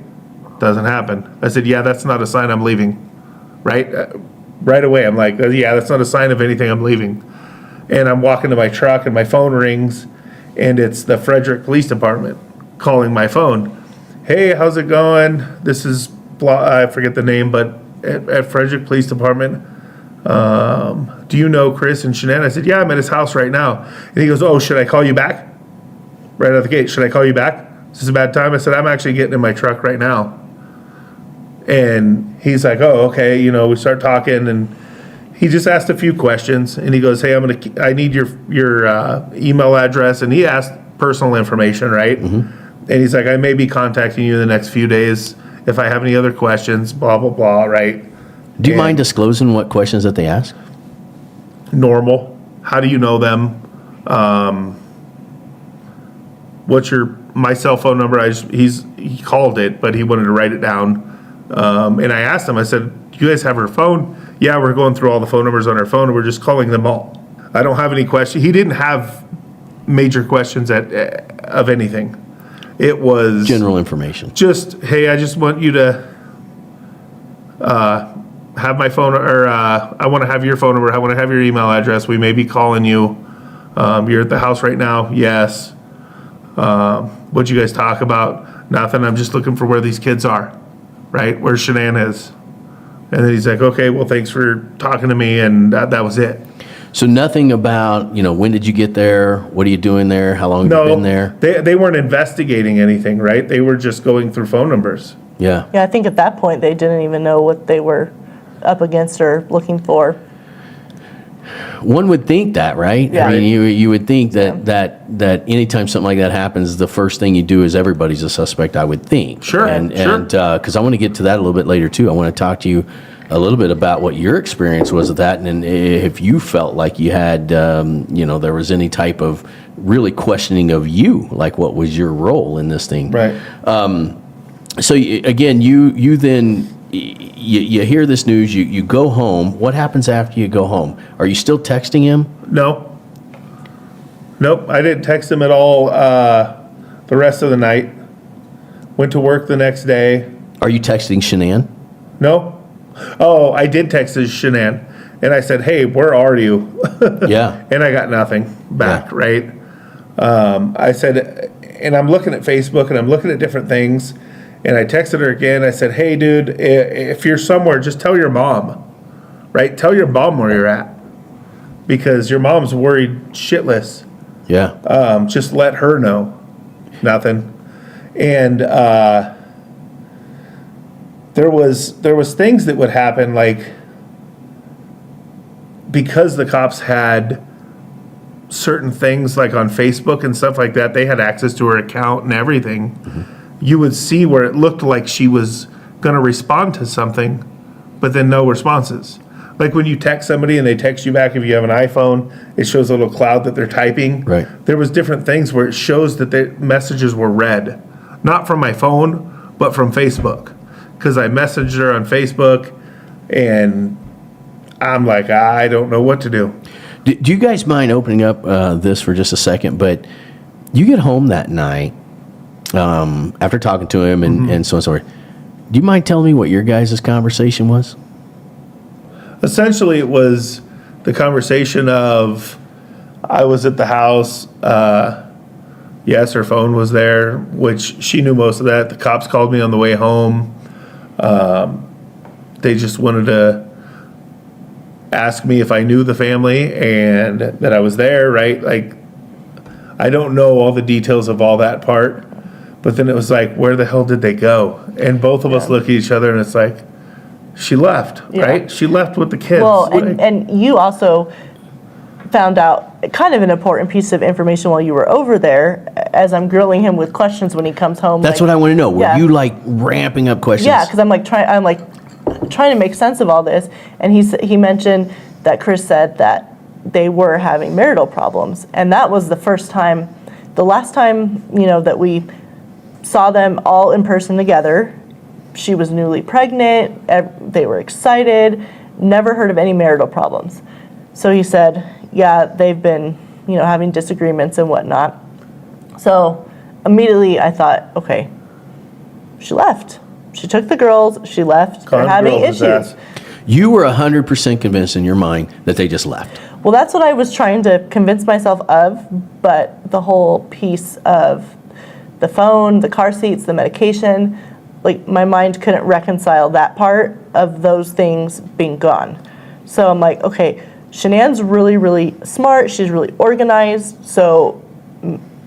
Doesn't happen. I said, yeah, that's not a sign I'm leaving. Right? Right away, I'm like, yeah, that's not a sign of anything, I'm leaving. And I'm walking to my truck and my phone rings and it's the Frederick Police Department calling my phone. Hey, how's it going? This is, blah, I forget the name, but at Frederick Police Department. Do you know Chris and Shanann? I said, yeah, I'm at his house right now. And he goes, oh, should I call you back? Right out of the gate, should I call you back? Is this a bad time? I said, I'm actually getting in my truck right now. And he's like, oh, okay. You know, we start talking and he just asked a few questions and he goes, hey, I need your email address. And he asked personal information, right? Mm-hmm. And he's like, I may be contacting you in the next few days if I have any other questions, blah, blah, blah, right? Do you mind disclosing what questions that they ask? Normal. How do you know them? What's my cell phone number? He called it, but he wanted to write it down. And I asked him, I said, do you guys have her phone? Yeah, we're going through all the phone numbers on her phone and we're just calling them all. I don't have any questions. He didn't have major questions of anything. It was General information. just, hey, I just want you to have my phone, or I want to have your phone number. I want to have your email address. We may be calling you. You're at the house right now? Yes. What'd you guys talk about? Nothing. I'm just looking for where these kids are, right? Where Shanann is. And then he's like, okay, well, thanks for talking to me. And that was it. So nothing about, when did you get there? What are you doing there? How long have you been there? They weren't investigating anything, right? They were just going through phone numbers. Yeah. Yeah, I think at that point they didn't even know what they were up against or looking for. One would think that, right? Yeah. I mean, you would think that anytime something like that happens, the first thing you do is everybody's a suspect, I would think. Sure, And sure. because I want to get to that a little bit later too. I want to talk to you a little bit about what your experience was with that, and if you felt like you had, there was any type of really questioning of you, like what was your role in this thing? Right. So again, you then. You hear this news, you go home. What happens after you go home? Are you still texting him? No. Nope, I didn't text him at all the rest of the night. Went to work the next day. Are you texting Shanann? No. Oh, I did text Shanann. And I said, hey, where are you? Yeah. And I got nothing back, Yeah. right? I said, and I'm looking at Facebook and I'm looking at different things. And I texted her again. I said, hey, dude, if you're somewhere, just tell your mom, right? Tell your mom where you're at. because your mom's worried shitless. Yeah. Just let her know. Nothing. And there was things that would happen, like, because the cops had certain things like on Facebook and stuff like that, they had access to her account and everything. Mm-hmm. You would see where it looked like she was going to respond to something, but then no responses. Like when you text somebody and they text you back, if you have an iPhone, it shows a little cloud that they're typing. Right. There was different things where it shows that the messages were read, not from my phone, but from Facebook. Because I messaged her on Facebook, and I'm like, I don't know what to do. Do you guys mind opening up this for just a second? But you get home that night after talking to him and so on and so forth. Do you mind telling me what your guys' conversation was? Essentially, it was the conversation of, I was at the house. Yes, her phone was there, which she knew most of that. The cops called me on the way home. They just wanted to ask me if I knew the family and that I was there, right? Like, I don't know all the details of all that part, but then it was like, where the hell did they go? And both of us look at each other and it's like, she left, right? She left with the kids. Well, and you also found out kind of an important piece of information while you were over there, as I'm grilling him with questions when he comes home. That's what I want to know. Were you like ramping up questions? Yeah, because I'm trying to make sense of all this. And he mentioned that Chris said that they were having marital problems, and that was the last time that we saw them all in person together. She was newly pregnant. They were excited. Never heard of any marital problems. So he said, yeah, they've been, having disagreements and whatnot. So immediately I thought, okay, she left. She took the girls. She left. They're having issues. You were 100% convinced in your mind that they just left. Well, that's what I was trying to convince myself of. But the whole piece of the phone, the car seats, the medication, like my mind couldn't reconcile that part of those things being gone. So I'm like, okay, Shanann's really, really smart. She's really organized. So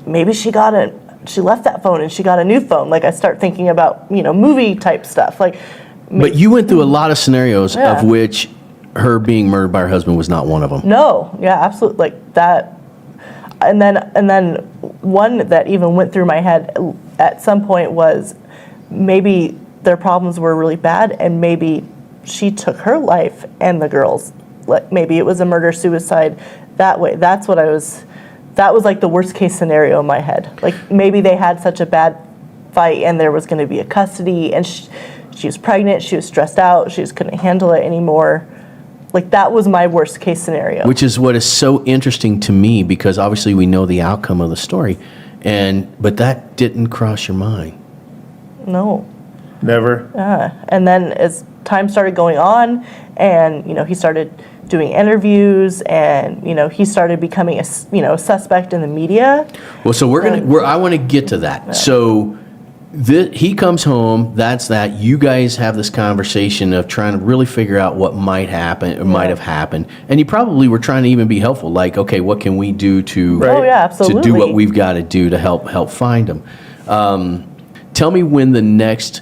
maybe she left that phone and she got a new phone. Like I start thinking about, movie type stuff. Like, but you went through a lot of scenarios of which her being murdered by her husband was not one of them. No, yeah, absolutely. Like that. And then one that even went through my head at some point was, maybe their problems were really bad and maybe she took her life and the girls. Like maybe it was a murder-suicide that way. That was like the worst case scenario in my head. Like maybe they had such a bad fight and there was going to be a custody and she was pregnant, she was stressed out, she just couldn't handle it anymore. Like that was my worst case scenario. Which is what is so interesting to me, because obviously we know the outcome of the story, but that didn't cross your mind. No. Never. And then as time started going on and, he started doing interviews and, he started becoming a suspect in the media. Well, so I want to get to that. Yeah. So he comes home, that's that. You guys have this conversation of trying to really figure out what might happen or might have happened. And you probably were trying to even be helpful. Like, okay, what can we do to do what we've got to do to help find them? Tell me when the next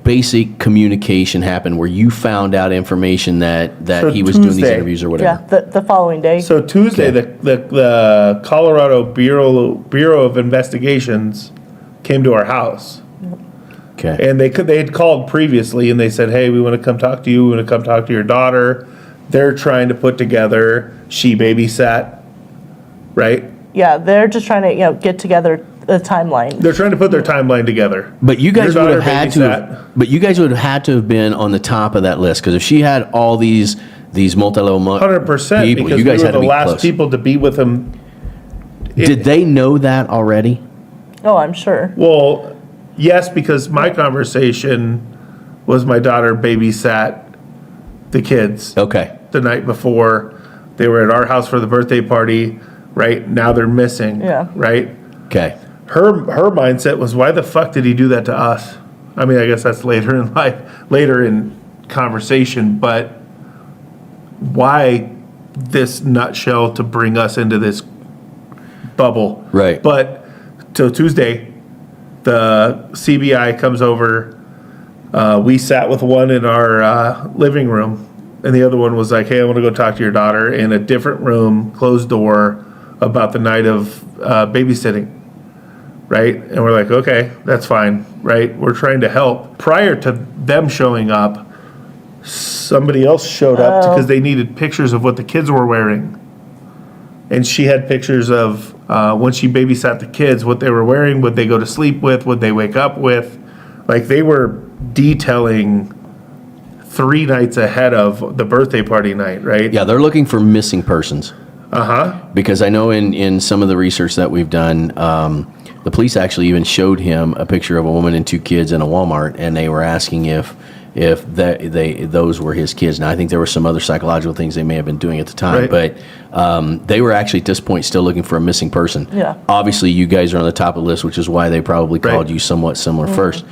basic communication happened where you found out information that he was doing these interviews or whatever. Yeah, the following day. So Tuesday, the Colorado Bureau of Investigations came to our house. Okay. And they had called previously and they said, hey, we want to come talk to you. We want to come talk to your daughter. They're trying to put together, she babysat, right? Yeah, they're just trying to, get together the timeline. They're trying to put their timeline together. But you guys would have had to. But you guys would have had to have been on the top of that list, because if she had all these multi-level 100%, people, because you guys we were had to the be last close. people to be with him. Did they know that already? Oh, I'm sure. Well, yes, because my conversation was my daughter babysat the kids. Okay. The night before. They were at our house for the birthday party. Right now they're missing. Yeah. Right. Okay. Her mindset was, why the fuck did he do that to us? I mean, I guess that's later in life, later in conversation, but why this nutshell to bring us into this bubble. Right. But till Tuesday, the CBI comes over. We sat with one in our living room, and the other one was like, hey, I want to go talk to your daughter in a different room, closed door, about the night of babysitting. Right? And we're like, okay, that's fine. Right? We're trying to help. Prior to them showing up, somebody else showed up because they needed pictures of what the kids were wearing. And she had pictures of when she babysat the kids, what they were wearing, what they go to sleep with, what they wake up with. Like, they were detailing 3 nights ahead of the birthday party night, right? Yeah, they're looking for missing persons. Because I know in some of the research that we've done, the police actually even showed him a picture of a woman and 2 kids in a Walmart, and they were asking if those were his kids. Now, I think there were some other psychological things they may have been doing at the time, Right. but they were actually at this point still looking for a missing person. Yeah. Obviously, you guys are on the top of the list, which is why they probably called Right. you somewhat similar first.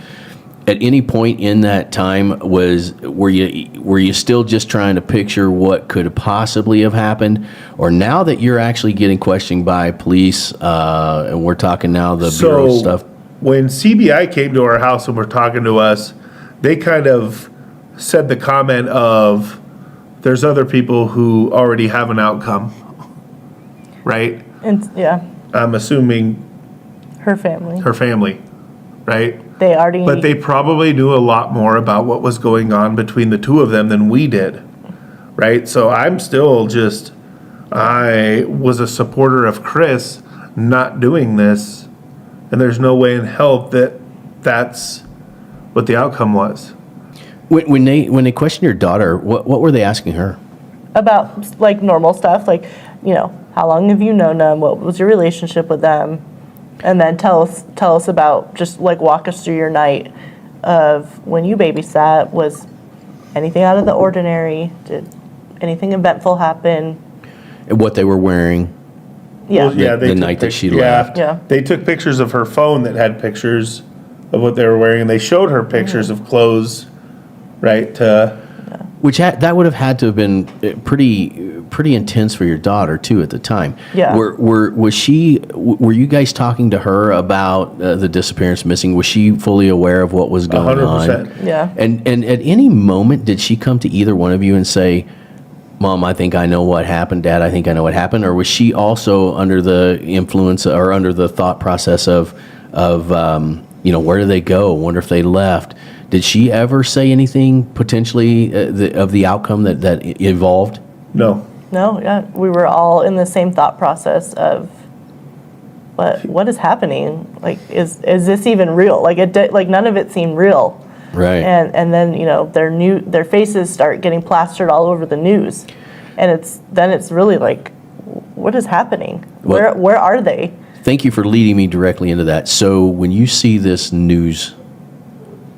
At any point in that time, were you still just trying to picture what could possibly have happened, or now that you're actually getting questioned by police, and we're talking now the bureau stuff? When CBI came to our house and were talking to us, they kind of said the comment of, there's other people who already have an outcome, right? And yeah, I'm assuming her family. her family, right? They already. But they probably knew a lot more about what was going on between the two of them than we did, right? So I'm still I was a supporter of Chris not doing this, and there's no way in hell that's what the outcome was. When they questioned your daughter, what were they asking her? About like normal stuff, like, how long have you known them? What was your relationship with them? And then tell us about, just like walk us through your night of when you babysat. Was anything out of the ordinary? Did anything eventful happen? And what they were wearing? Yeah. Well, yeah, The took night that she yeah, left. Yeah. They took pictures of her phone that had pictures of what they were wearing, and they showed her pictures of clothes, right? Which that would have had to have been pretty intense for your daughter too at the time. Yeah. Were you guys talking to her about the disappearance, missing? Was she fully aware of what was going 100%. on? Yeah. And at any moment did she come to either one of you and say, Mom, I think I know what happened. Dad, I think I know what happened. Or was she also under the influence or under the thought process of where do they go? Wonder if they left. Did she ever say anything potentially of the outcome that evolved? No. No, yeah, we were all in the same thought process of what is happening? Like, is this even real? Like, none of it seemed real. Right. And then their faces start getting plastered all over the news, and it's really like, what is happening? Where are they? Thank you for leading me directly into that. So when you see this news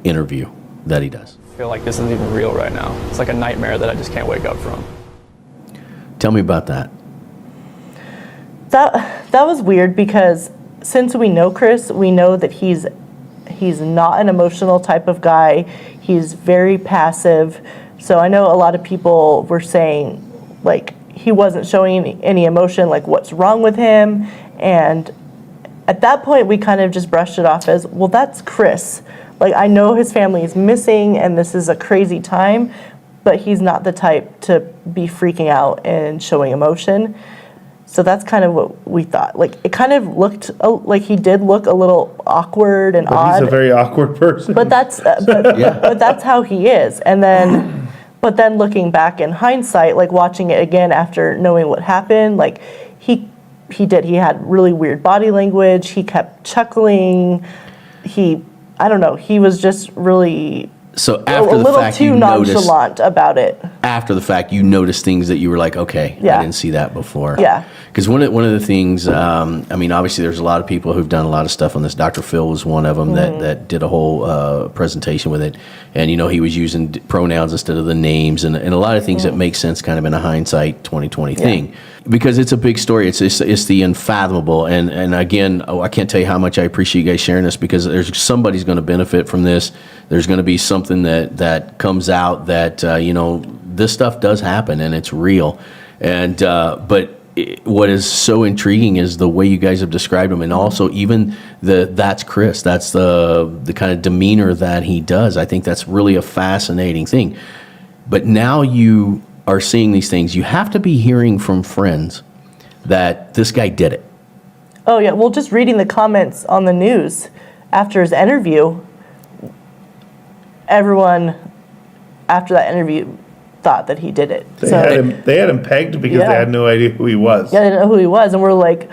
interview that he does, I feel like this isn't even real right now. It's like a nightmare that I just can't wake up from. tell me about that. That was weird because since we know Chris, we know that he's not an emotional type of guy. He's very passive. So I know a lot of people were saying, like, he wasn't showing any emotion, like, what's wrong with him? And at that point, we kind of just brushed it off as, well, that's Chris. Like, I know his family is missing and this is a crazy time, but he's not the type to be freaking out and showing emotion. So that's kind of what we thought. Like, it kind of looked like he did look a little awkward and odd. He's a very awkward person. But that's but that's how he is. And then, but then looking back in hindsight, like watching it again after knowing what happened, like he had really weird body language. He kept chuckling. I don't know. He was just really So after a the little fact, too you noticed, nonchalant about it. after the fact, you noticed things that you were like, okay, Yeah. I didn't see that before. Yeah. Because one of the things, I mean, obviously there's a lot of people who've done a lot of stuff on this. Dr. Phil was one of them that did a whole presentation with it. And, he was using pronouns instead of the names and a lot of things that make sense kind of in a hindsight 2020 thing. Because it's a big story. It's the unfathomable. And again, I can't tell you how much I appreciate you guys sharing this because somebody's going to benefit from this. There's going to be something that comes out that, this stuff does happen and it's real. And but what is so intriguing is the way you guys have described him, and also even that's Chris. That's the kind of demeanor that he does. I think that's really a fascinating thing. But now you are seeing these things. You have to be hearing from friends that this guy did it. Oh yeah, well, just reading the comments on the news after his interview, everyone after that interview thought that he did it. They had him pegged because they had no idea who he was. Yeah, they didn't know who he was, and we're like,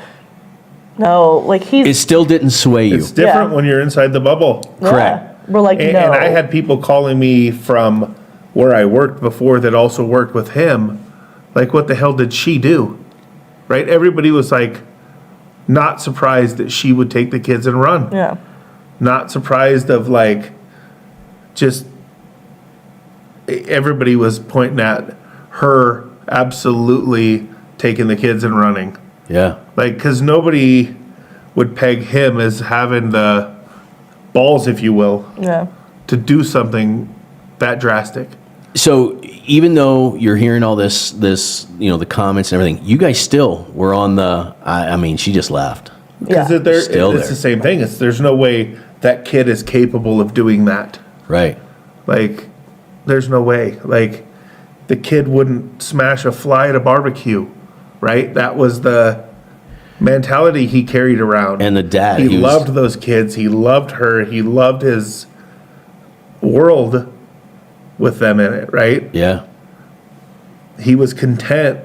no, like he's. It still didn't sway you. It's different when you're inside the bubble. Correct. We're like, And no. I had people calling me from where I worked before that also worked with him. Like, what the hell did she do? Right? Everybody was like, not surprised that she would take the kids and run. Yeah. Not surprised of like, just everybody was pointing at her absolutely taking the kids and running. Yeah. Like, because nobody would peg him as having the balls, if you will, Yeah. to do something that drastic. So even though you're hearing all this, the comments and everything, you guys still were on the. I mean, she just left. Because Yeah. it's Still there. the same thing. There's no way that kid is capable of doing that. Right. Like, there's no way. Like, the kid wouldn't smash a fly at a barbecue, right? That was the mentality he carried around. And the dad, he he was- loved those kids. He loved her. He loved his world with them in it, right? Yeah. He was content,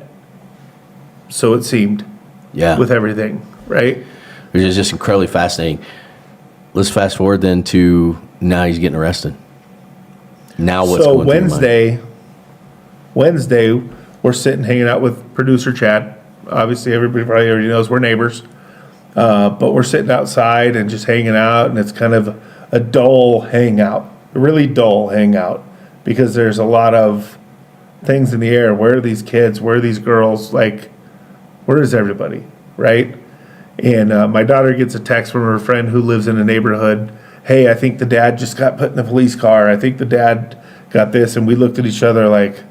so it seemed, Yeah. with everything, right? Which is just incredibly fascinating. Let's fast forward then to now he's getting arrested. Now what's So going through your mind? Wednesday, we're sitting hanging out with producer Chad. Obviously, everybody probably already knows we're neighbors. But we're sitting outside and just hanging out, and it's kind of a dull hangout, a really dull hangout, because there's a lot of things in the air. Where are these kids? Where are these girls? Like, where is everybody, right? And my daughter gets a text from her friend who lives in a neighborhood. Hey, I think the dad just got put in the police car. I think the dad got this. And we looked at each other like,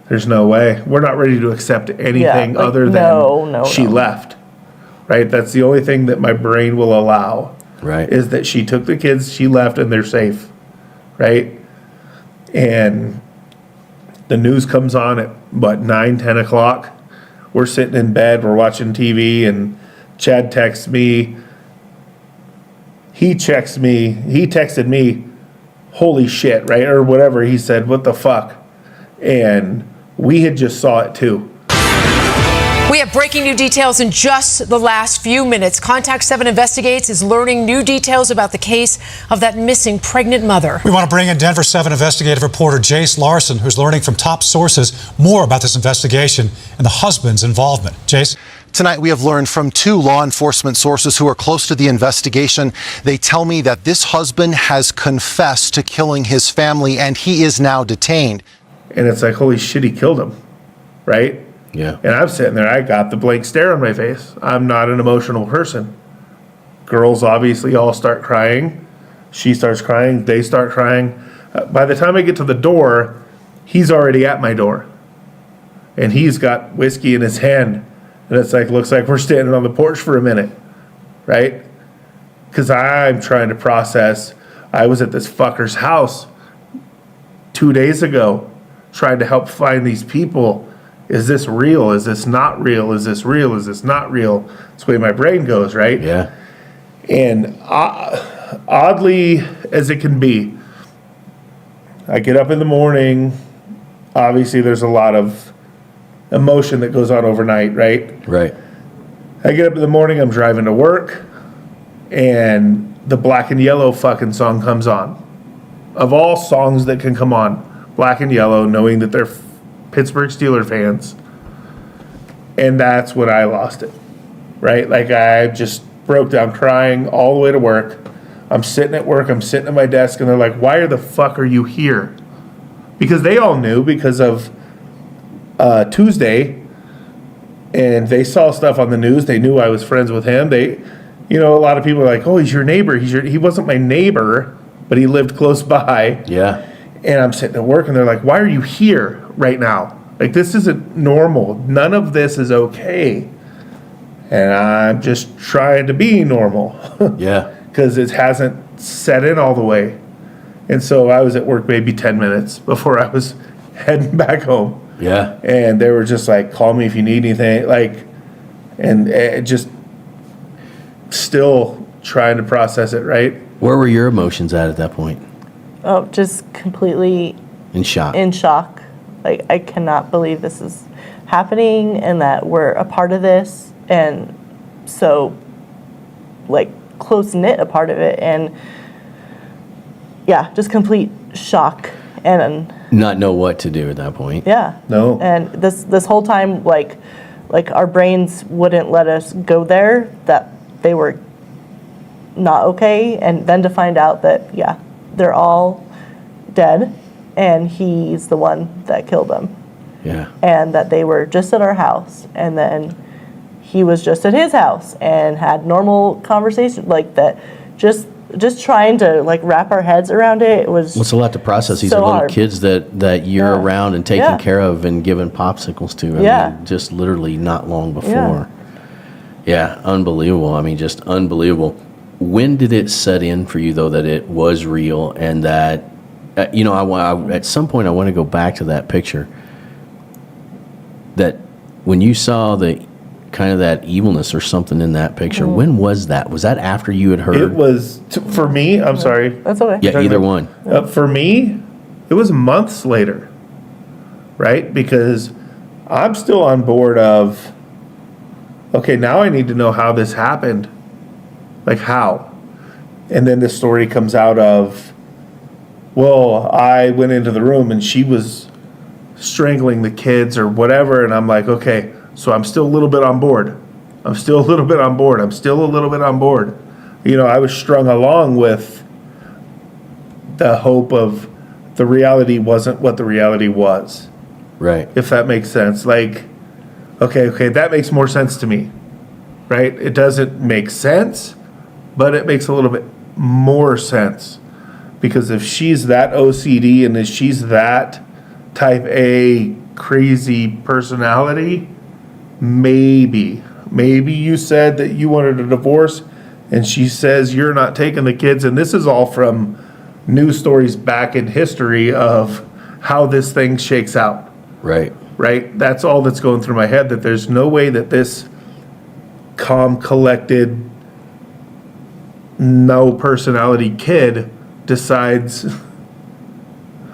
there's no way. We're not ready to accept anything like, other than no, she left, right? That's the only thing that my brain will allow, Right. is that she took the kids, she left, and they're safe, right? And the news comes on at, 9, 10 o'clock. We're sitting in bed, we're watching TV, and Chad texts me. He texted me, holy shit, right? Or whatever. He said, what the fuck? And we had just saw it too. We have breaking new details in just the last few minutes. Contact 7 Investigates is learning new details about the case of that missing pregnant mother. We want to bring in Denver 7 investigative reporter Jace Larson, who's learning from top sources more about this investigation and the husband's involvement. Jace? Tonight, we have learned from 2 law enforcement sources who are close to the investigation. They tell me that this husband has confessed to killing his family, and he is now detained. And it's like, holy shit, he killed him, right? Yeah. And I'm sitting there, I got the blank stare on my face. I'm not an emotional person. Girls obviously all start crying. She starts crying, they start crying. By the time I get to the door, he's already at my door. And he's got whiskey in his hand. And it's like, looks like we're standing on the porch for a minute, right? Because I'm trying to process. I was at this fucker's house 2 days ago trying to help find these people. Is this real? Is this not real? Is this real? Is this not real? That's the way my brain goes, right? Yeah. And oddly as it can be, I get up in the morning. Obviously, there's a lot of emotion that goes on overnight, right? Right. I get up in the morning, I'm driving to work, and the Black and Yellow fucking song comes on. Of all songs that can come on, Black and Yellow, knowing that they're Pittsburgh Steelers fans. And that's when I lost it, right? Like, I just broke down crying all the way to work. I'm sitting at work, I'm sitting at my desk, and they're like, why the fuck are you here? Because they all knew because of Tuesday, and they saw stuff on the news. They knew I was friends with him. A lot of people are like, oh, he's your neighbor. He wasn't my neighbor, but he lived close by. Yeah. And I'm sitting at work, and they're like, why are you here right now? Like, this isn't normal. None of this is okay. And I'm just trying to be normal. Yeah. Because it hasn't set in all the way. And so I was at work maybe 10 minutes before I was heading back home. Yeah. And they were just like, call me if you need anything. Like, and it just still trying to process it, right? Where were your emotions at that point? Oh, just completely In shock. in shock. Like, I cannot believe this is happening and that we're a part of this, and so, like, close-knit a part of it. And yeah, just complete shock. And Not know what to do at that point. yeah. No. And this whole time, like our brains wouldn't let us go there, that they were not okay. And then to find out that, yeah, they're all dead and he's the one that killed them. Yeah. And that they were just at our house, and then he was just at his house and had normal conversation like that. Just trying to, like, wrap our heads around it. It was What's a lot to process? These so are little hard. kids that you're Yeah. around and taking Yeah. care of and giving popsicles to. I Yeah. mean, just literally not long before. Yeah, unbelievable. I mean, just unbelievable. When did it set in for you, though, that it was real and that, at some point I want to go back to that picture. That when you saw the kind of that evilness or something in that picture, when was that? Was that after you had heard? It was, for me, I'm sorry. That's okay. Yeah, either one. For me, it was months later, right? Because I'm still on board of, okay, now I need to know how this happened. Like, how? And then the story comes out of, well, I went into the room and she was strangling the kids or whatever. And I'm like, okay, so I'm still a little bit on board. I'm still a little bit on board. I'm still a little bit on board. You know, I was strung along with the hope of the reality wasn't what the reality was. Right. If that makes sense. Like, okay, that makes more sense to me, right? It doesn't make sense, but it makes a little bit more sense. Because if she's that OCD and if she's that type A crazy personality, maybe you said that you wanted a divorce and she says you're not taking the kids, and this is all from news stories back in history of how this thing shakes out. Right. Right? That's all that's going through my head, that there's no way that this calm, collected, no personality kid decides,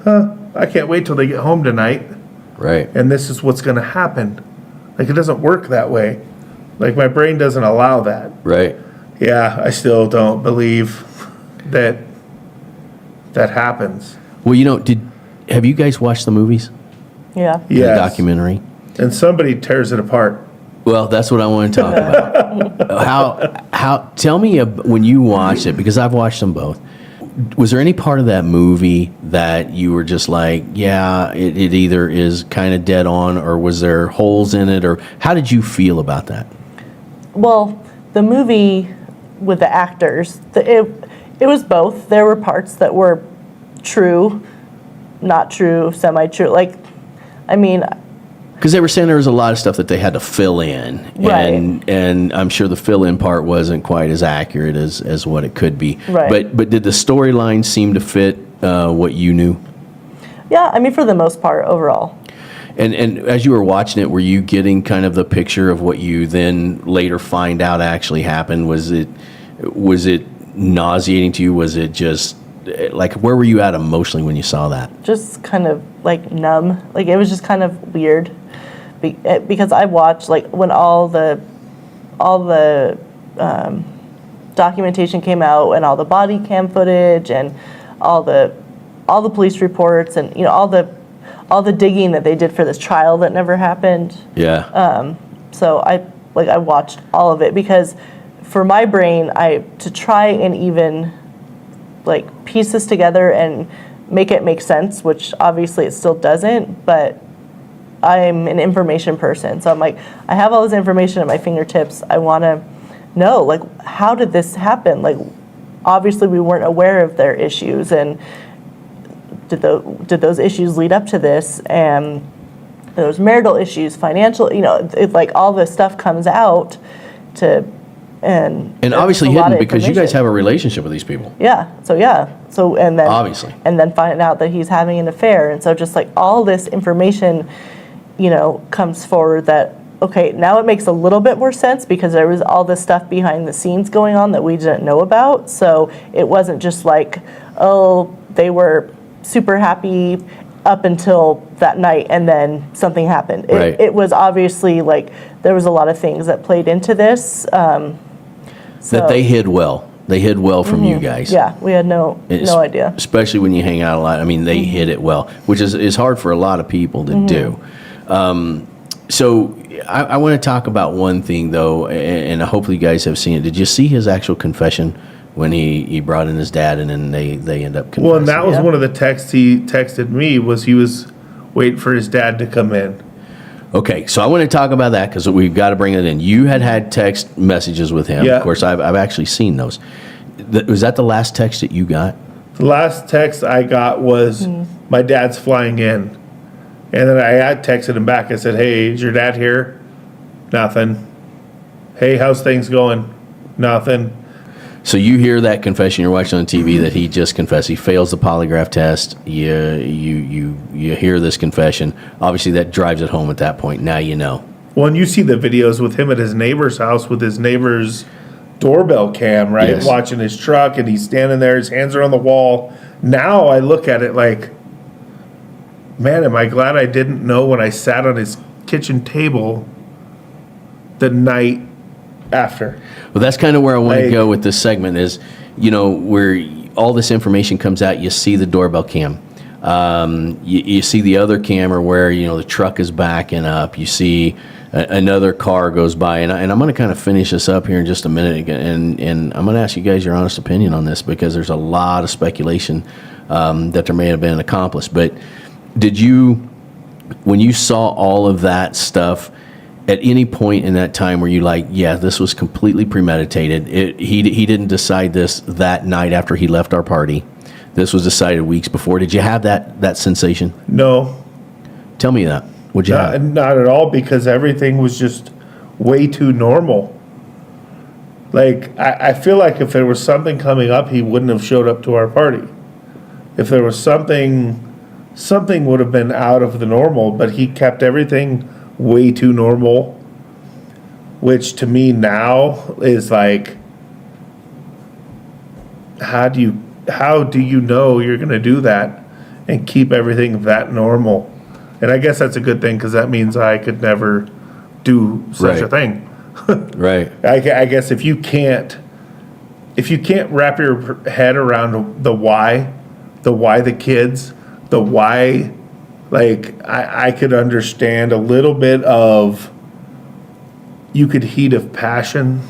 I can't wait till they get home tonight Right. and this is what's going to happen. Like, it doesn't work that way. Like, my brain doesn't allow that. Right. Yeah, I still don't believe that happens. Well, have you guys watched the movies? Yeah. The Yes. documentary? And somebody tears it apart. Well, that's what I want to talk about. Tell me when you watched it, because I've watched them both. Was there any part of that movie that you were just like, yeah, it either is kind of dead on, or was there holes in it, or how did you feel about that? Well, the movie with the actors, it was both. There were parts that were true, not true, semi-true. Like, I mean, Because they were saying there was a lot of stuff that they had to fill in, Right. and I'm sure the fill-in part wasn't quite as accurate as what it could be. Right. But did the storyline seem to fit what you knew? yeah, I mean, for the most part, overall. And as you were watching it, were you getting kind of the picture of what you then later find out actually happened? Was it nauseating to you? Was it just like, where were you at emotionally when you saw that? Just kind of like numb. Like, it was just kind of weird because I watched, like, when all the documentation came out and all the body cam footage and all the police reports and, you know, all the digging that they did for this trial that never happened. Yeah. So I watched all of it because for my brain, to try and even like piece this together and make it make sense, which obviously it still doesn't, but I'm an information person. So I'm like, I have all this information at my fingertips. I want to know, like, how did this happen? Like, obviously we weren't aware of their issues, and did those issues lead up to this? And there was marital issues, financial, like all this stuff comes out and obviously a lot hidden of because you guys information. have a relationship with these people. So and then Obviously. and then finding out that he's having an affair, and so just like all this information, comes forward that, okay, now it makes a little bit more sense because there was all this stuff behind the scenes going on that we didn't know about. So it wasn't just like, oh, they were super happy up until that night and then something happened. Right. It was obviously like there was a lot of things that played into this. That they hid well. They hid well from you guys. Yeah, we had no idea. Especially when you hang out a lot. I mean, they hid it well, which is hard for a lot of people to do. So I want to talk about one thing, though, and hopefully you guys have seen it. Did you see his actual confession when he brought in his dad and then they end up confessing? Well, and that was one of the texts he texted me, was he was waiting for his dad to come in. Okay, so I want to talk about that because we've got to bring it in. You had text messages with him. Yeah. Of course, I've actually seen those. Was that the last text that you got? The last text I got was, my dad's flying in. And then I had texted him back. I said, hey, is your dad here? Nothing. Hey, how's things going? Nothing. So you hear that confession, you're watching on TV that he just confessed. He fails the polygraph test. You hear this confession. Obviously, that drives it home at that point. Now you know. Well, and you see the videos with him at his neighbor's house with his neighbor's doorbell cam, right? Yes. Watching his truck, and he's standing there, his hands are on the wall. Now I look at it like, man, am I glad I didn't know when I sat on his kitchen table the night after. Well, that's kind of where I want to go with this segment is, where all this information comes out, you see the doorbell cam. You see the other camera where, the truck is backing up. You see another car goes by. And I'm going to kind of finish this up here in just a minute. And I'm going to ask you guys your honest opinion on this because there's a lot of speculation that there may have been accomplished. But did you, when you saw all of that stuff, at any point in that time were you like, yeah, this was completely premeditated? He didn't decide this that night after he left our party. This was decided weeks before. Did you have that sensation? No. Tell me that. What'd you have? Not at all, because everything was just way too normal. Like, I feel like if there was something coming up, he wouldn't have showed up to our party. If there was something would have been out of the normal, but he kept everything way too normal, which to me now is like, how do you know you're going to do that and keep everything that normal? And I guess that's a good thing, because that means I could never do such a thing. Right. I guess if you can't wrap your head around the why the kids, the why. Like, I could understand a little bit of, you could heat of passion,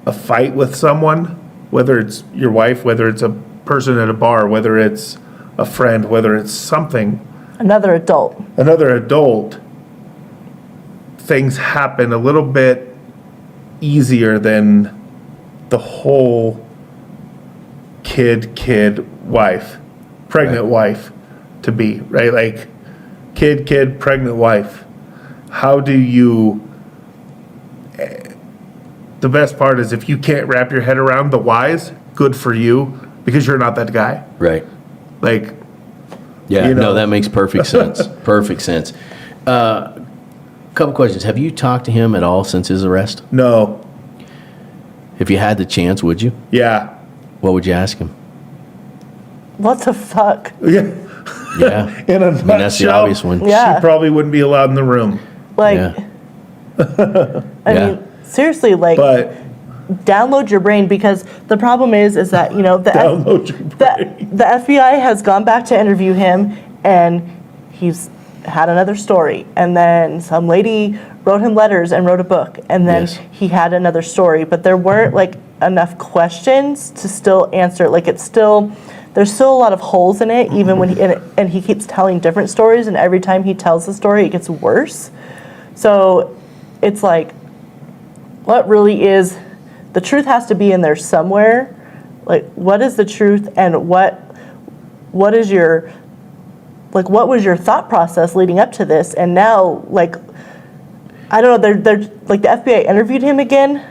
a fight with someone, whether it's your wife, whether it's a person at a bar, whether it's a friend, whether it's something. Another adult. Things happen a little bit easier than the whole wife, pregnant wife. To be, right? Like, kid, pregnant wife. How do you... The best part is if you can't wrap your head around the whys, good for you, because you're not that guy. Right. Like... Yeah, no, that makes perfect sense. Perfect sense. Couple questions. Have you talked to him at all since his arrest? No. If you had the chance, would you? Yeah. What would you ask him? What the fuck? Yeah. Yeah. In a nutshell, that's the obvious one. Yeah. She probably wouldn't be allowed in the room. Like, Yeah. I mean, seriously, like, But download your brain, because the problem is that, download your brain. the FBI has gone back to interview him, and he's had another story, and then some lady wrote him letters and wrote a book, and then Yes. he had another story, but there weren't like enough questions to still answer. Like, there's still a lot of holes in it, even when and he keeps telling different stories, and every time he tells the story, it gets worse. So it's like, what really is, the truth has to be in there somewhere. Like, what is the truth, and what is your like, what was your thought process leading up to this? And now, like, I don't know, they're like, the FBI interviewed him again,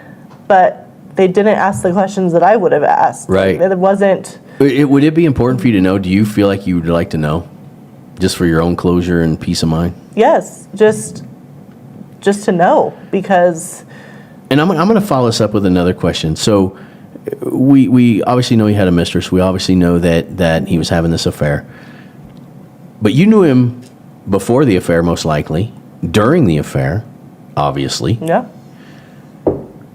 but they didn't ask the questions that I would have asked. Right. It wasn't. Would it be important for you to know? Do you feel like you would like to know, just for your own closure and peace of mind? Yes, just to know, because. And I'm going to follow this up with another question. So we obviously know he had a mistress. We obviously know that he was having this affair. But you knew him before the affair, most likely, during the affair, obviously. Yeah.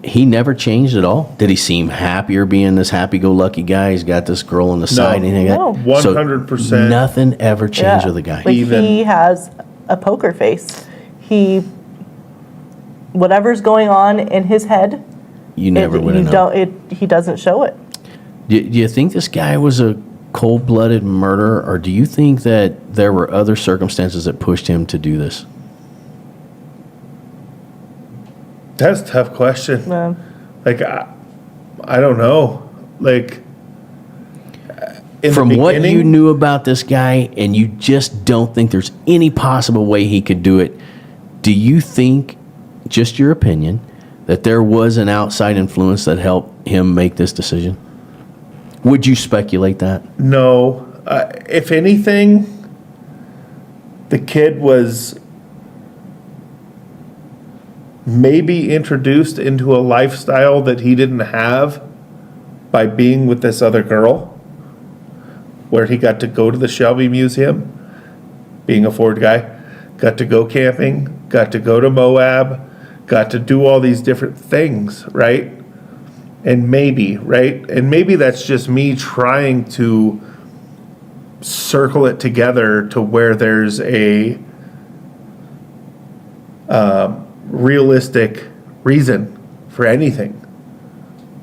He never changed at all? Did he seem happier being this happy-go-lucky guy? He's got this girl on the side. No. 100%. Nothing ever changed with the guy. Like, he has a poker face. Whatever's going on in his head, You never would have known. He doesn't show it. Do you think this guy was a cold-blooded murderer, or do you think that there were other circumstances that pushed him to do this? That's a tough question. Like, I don't know. Like, From what you knew about this guy, and you just don't think there's any possible way he could do it, do you think, just your opinion, that there was an outside influence that helped him make this decision? Would you speculate that? No. If anything, the kid was maybe introduced into a lifestyle that he didn't have by being with this other girl, where he got to go to the Shelby Museum, being a Ford guy, got to go camping, got to go to Moab, got to do all these different things, right? And maybe, right? And maybe that's just me trying to circle it together to where there's a realistic reason for anything.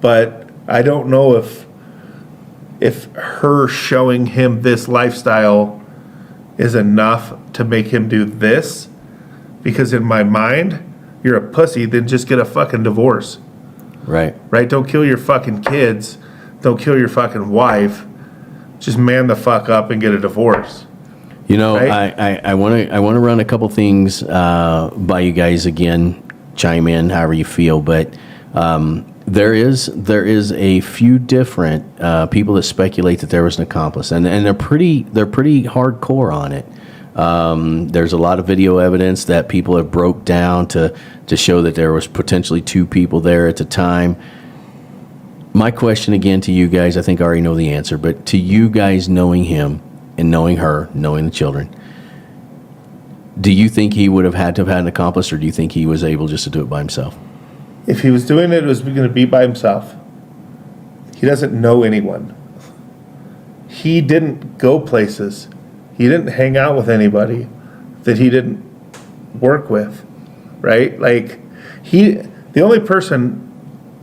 But I don't know if her showing him this lifestyle is enough to make him do this. Because in my mind, you're a pussy, then just get a fucking divorce. Right. Right? Don't kill your fucking kids. Don't kill your fucking wife. Just man the fuck up and get a divorce. You know, Right? I want to run a couple things by you guys again. Chime in however you feel, but there is a few different people that speculate that there was an accomplice, and they're pretty hardcore on it. There's a lot of video evidence that people have broke down to show that there was potentially two people there at the time. My question again to you guys, I think I already know the answer, but to you guys knowing him and knowing her, knowing the children, do you think he would have had an accomplice, or do you think he was able just to do it by himself? If he was doing it, it was going to be by himself. He doesn't know anyone. He didn't go places. He didn't hang out with anybody that he didn't work with, right? Like, the only person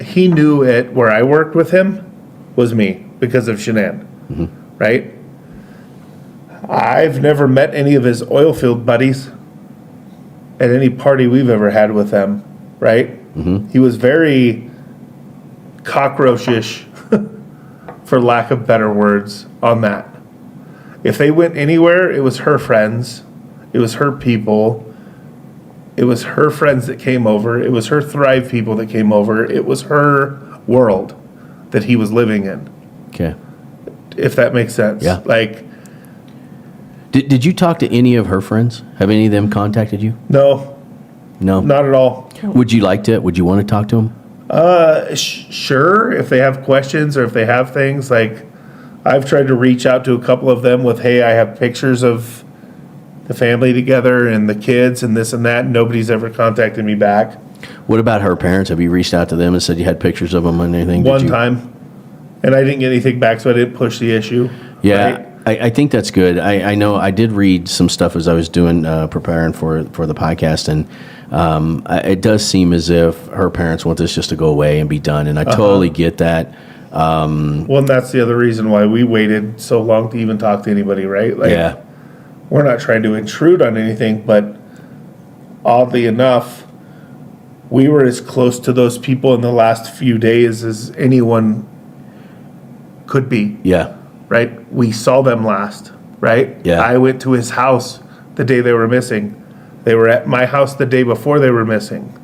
he knew at where I worked with him was me because of Shanann, right? I've never met any of his oil field buddies at any party we've ever had with them, right? He was very cockroachish, for lack of better words, on that. If they went anywhere, it was her friends. It was her people. It was her friends that came over. It was her Thrive people that came over. It was her world that he was living in. Okay. If that makes sense. Yeah. Like, Did you talk to any of her friends? Have any of them contacted you? no, No. not at all. Would you like to? Would you want to talk to them? Sure, if they have questions or if they have things, like, I've tried to reach out to a couple of them with, hey, I have pictures of the family together and the kids and this and that. Nobody's ever contacted me back. What about her parents? Have you reached out to them and said you had pictures of them and anything? One time, and I didn't get anything back, so I didn't push the issue. Yeah, right? I think that's good. I know I did read some stuff as I was doing preparing for the podcast, and it does seem as if her parents want this just to go away and be done, and I totally get that. Well, and that's the other reason why we waited so long to even talk to anybody, right? Like, Yeah. we're not trying to intrude on anything, but oddly enough, we were as close to those people in the last few days as anyone could be, Yeah. right? We saw them last. right? Yeah. I went to his house the day they were missing. They were at my house the day before they were missing,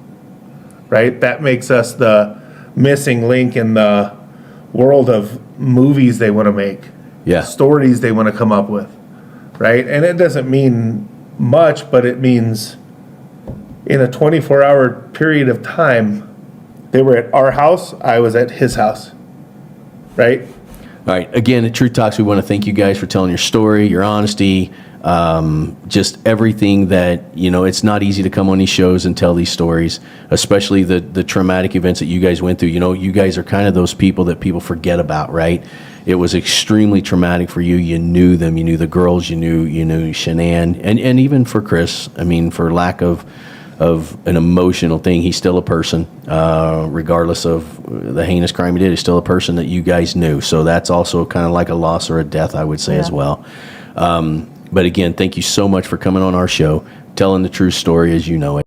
right? That makes us the missing link in the world of movies they want to make, Yeah. stories they want to come up with, right? And it doesn't mean much, but it means in a 24-hour period of time, they were at our house, I was at his house, right? All right. Again, at Truth Talks, we want to thank you guys for telling your story, your honesty, just everything that, it's not easy to come on these shows and tell these stories, especially the traumatic events that you guys went through. You guys are kind of those people that people forget about, right? It was extremely traumatic for you. You knew them. You knew the girls. You knew Shanann. And even for Chris, I mean, for lack of an emotional thing, he's still a person, regardless of the heinous crime he did. He's still a person that you guys knew. So that's also kind of like a loss or a death, I would say, as well. But again, thank you so much for coming on our show, telling the true story as you know it.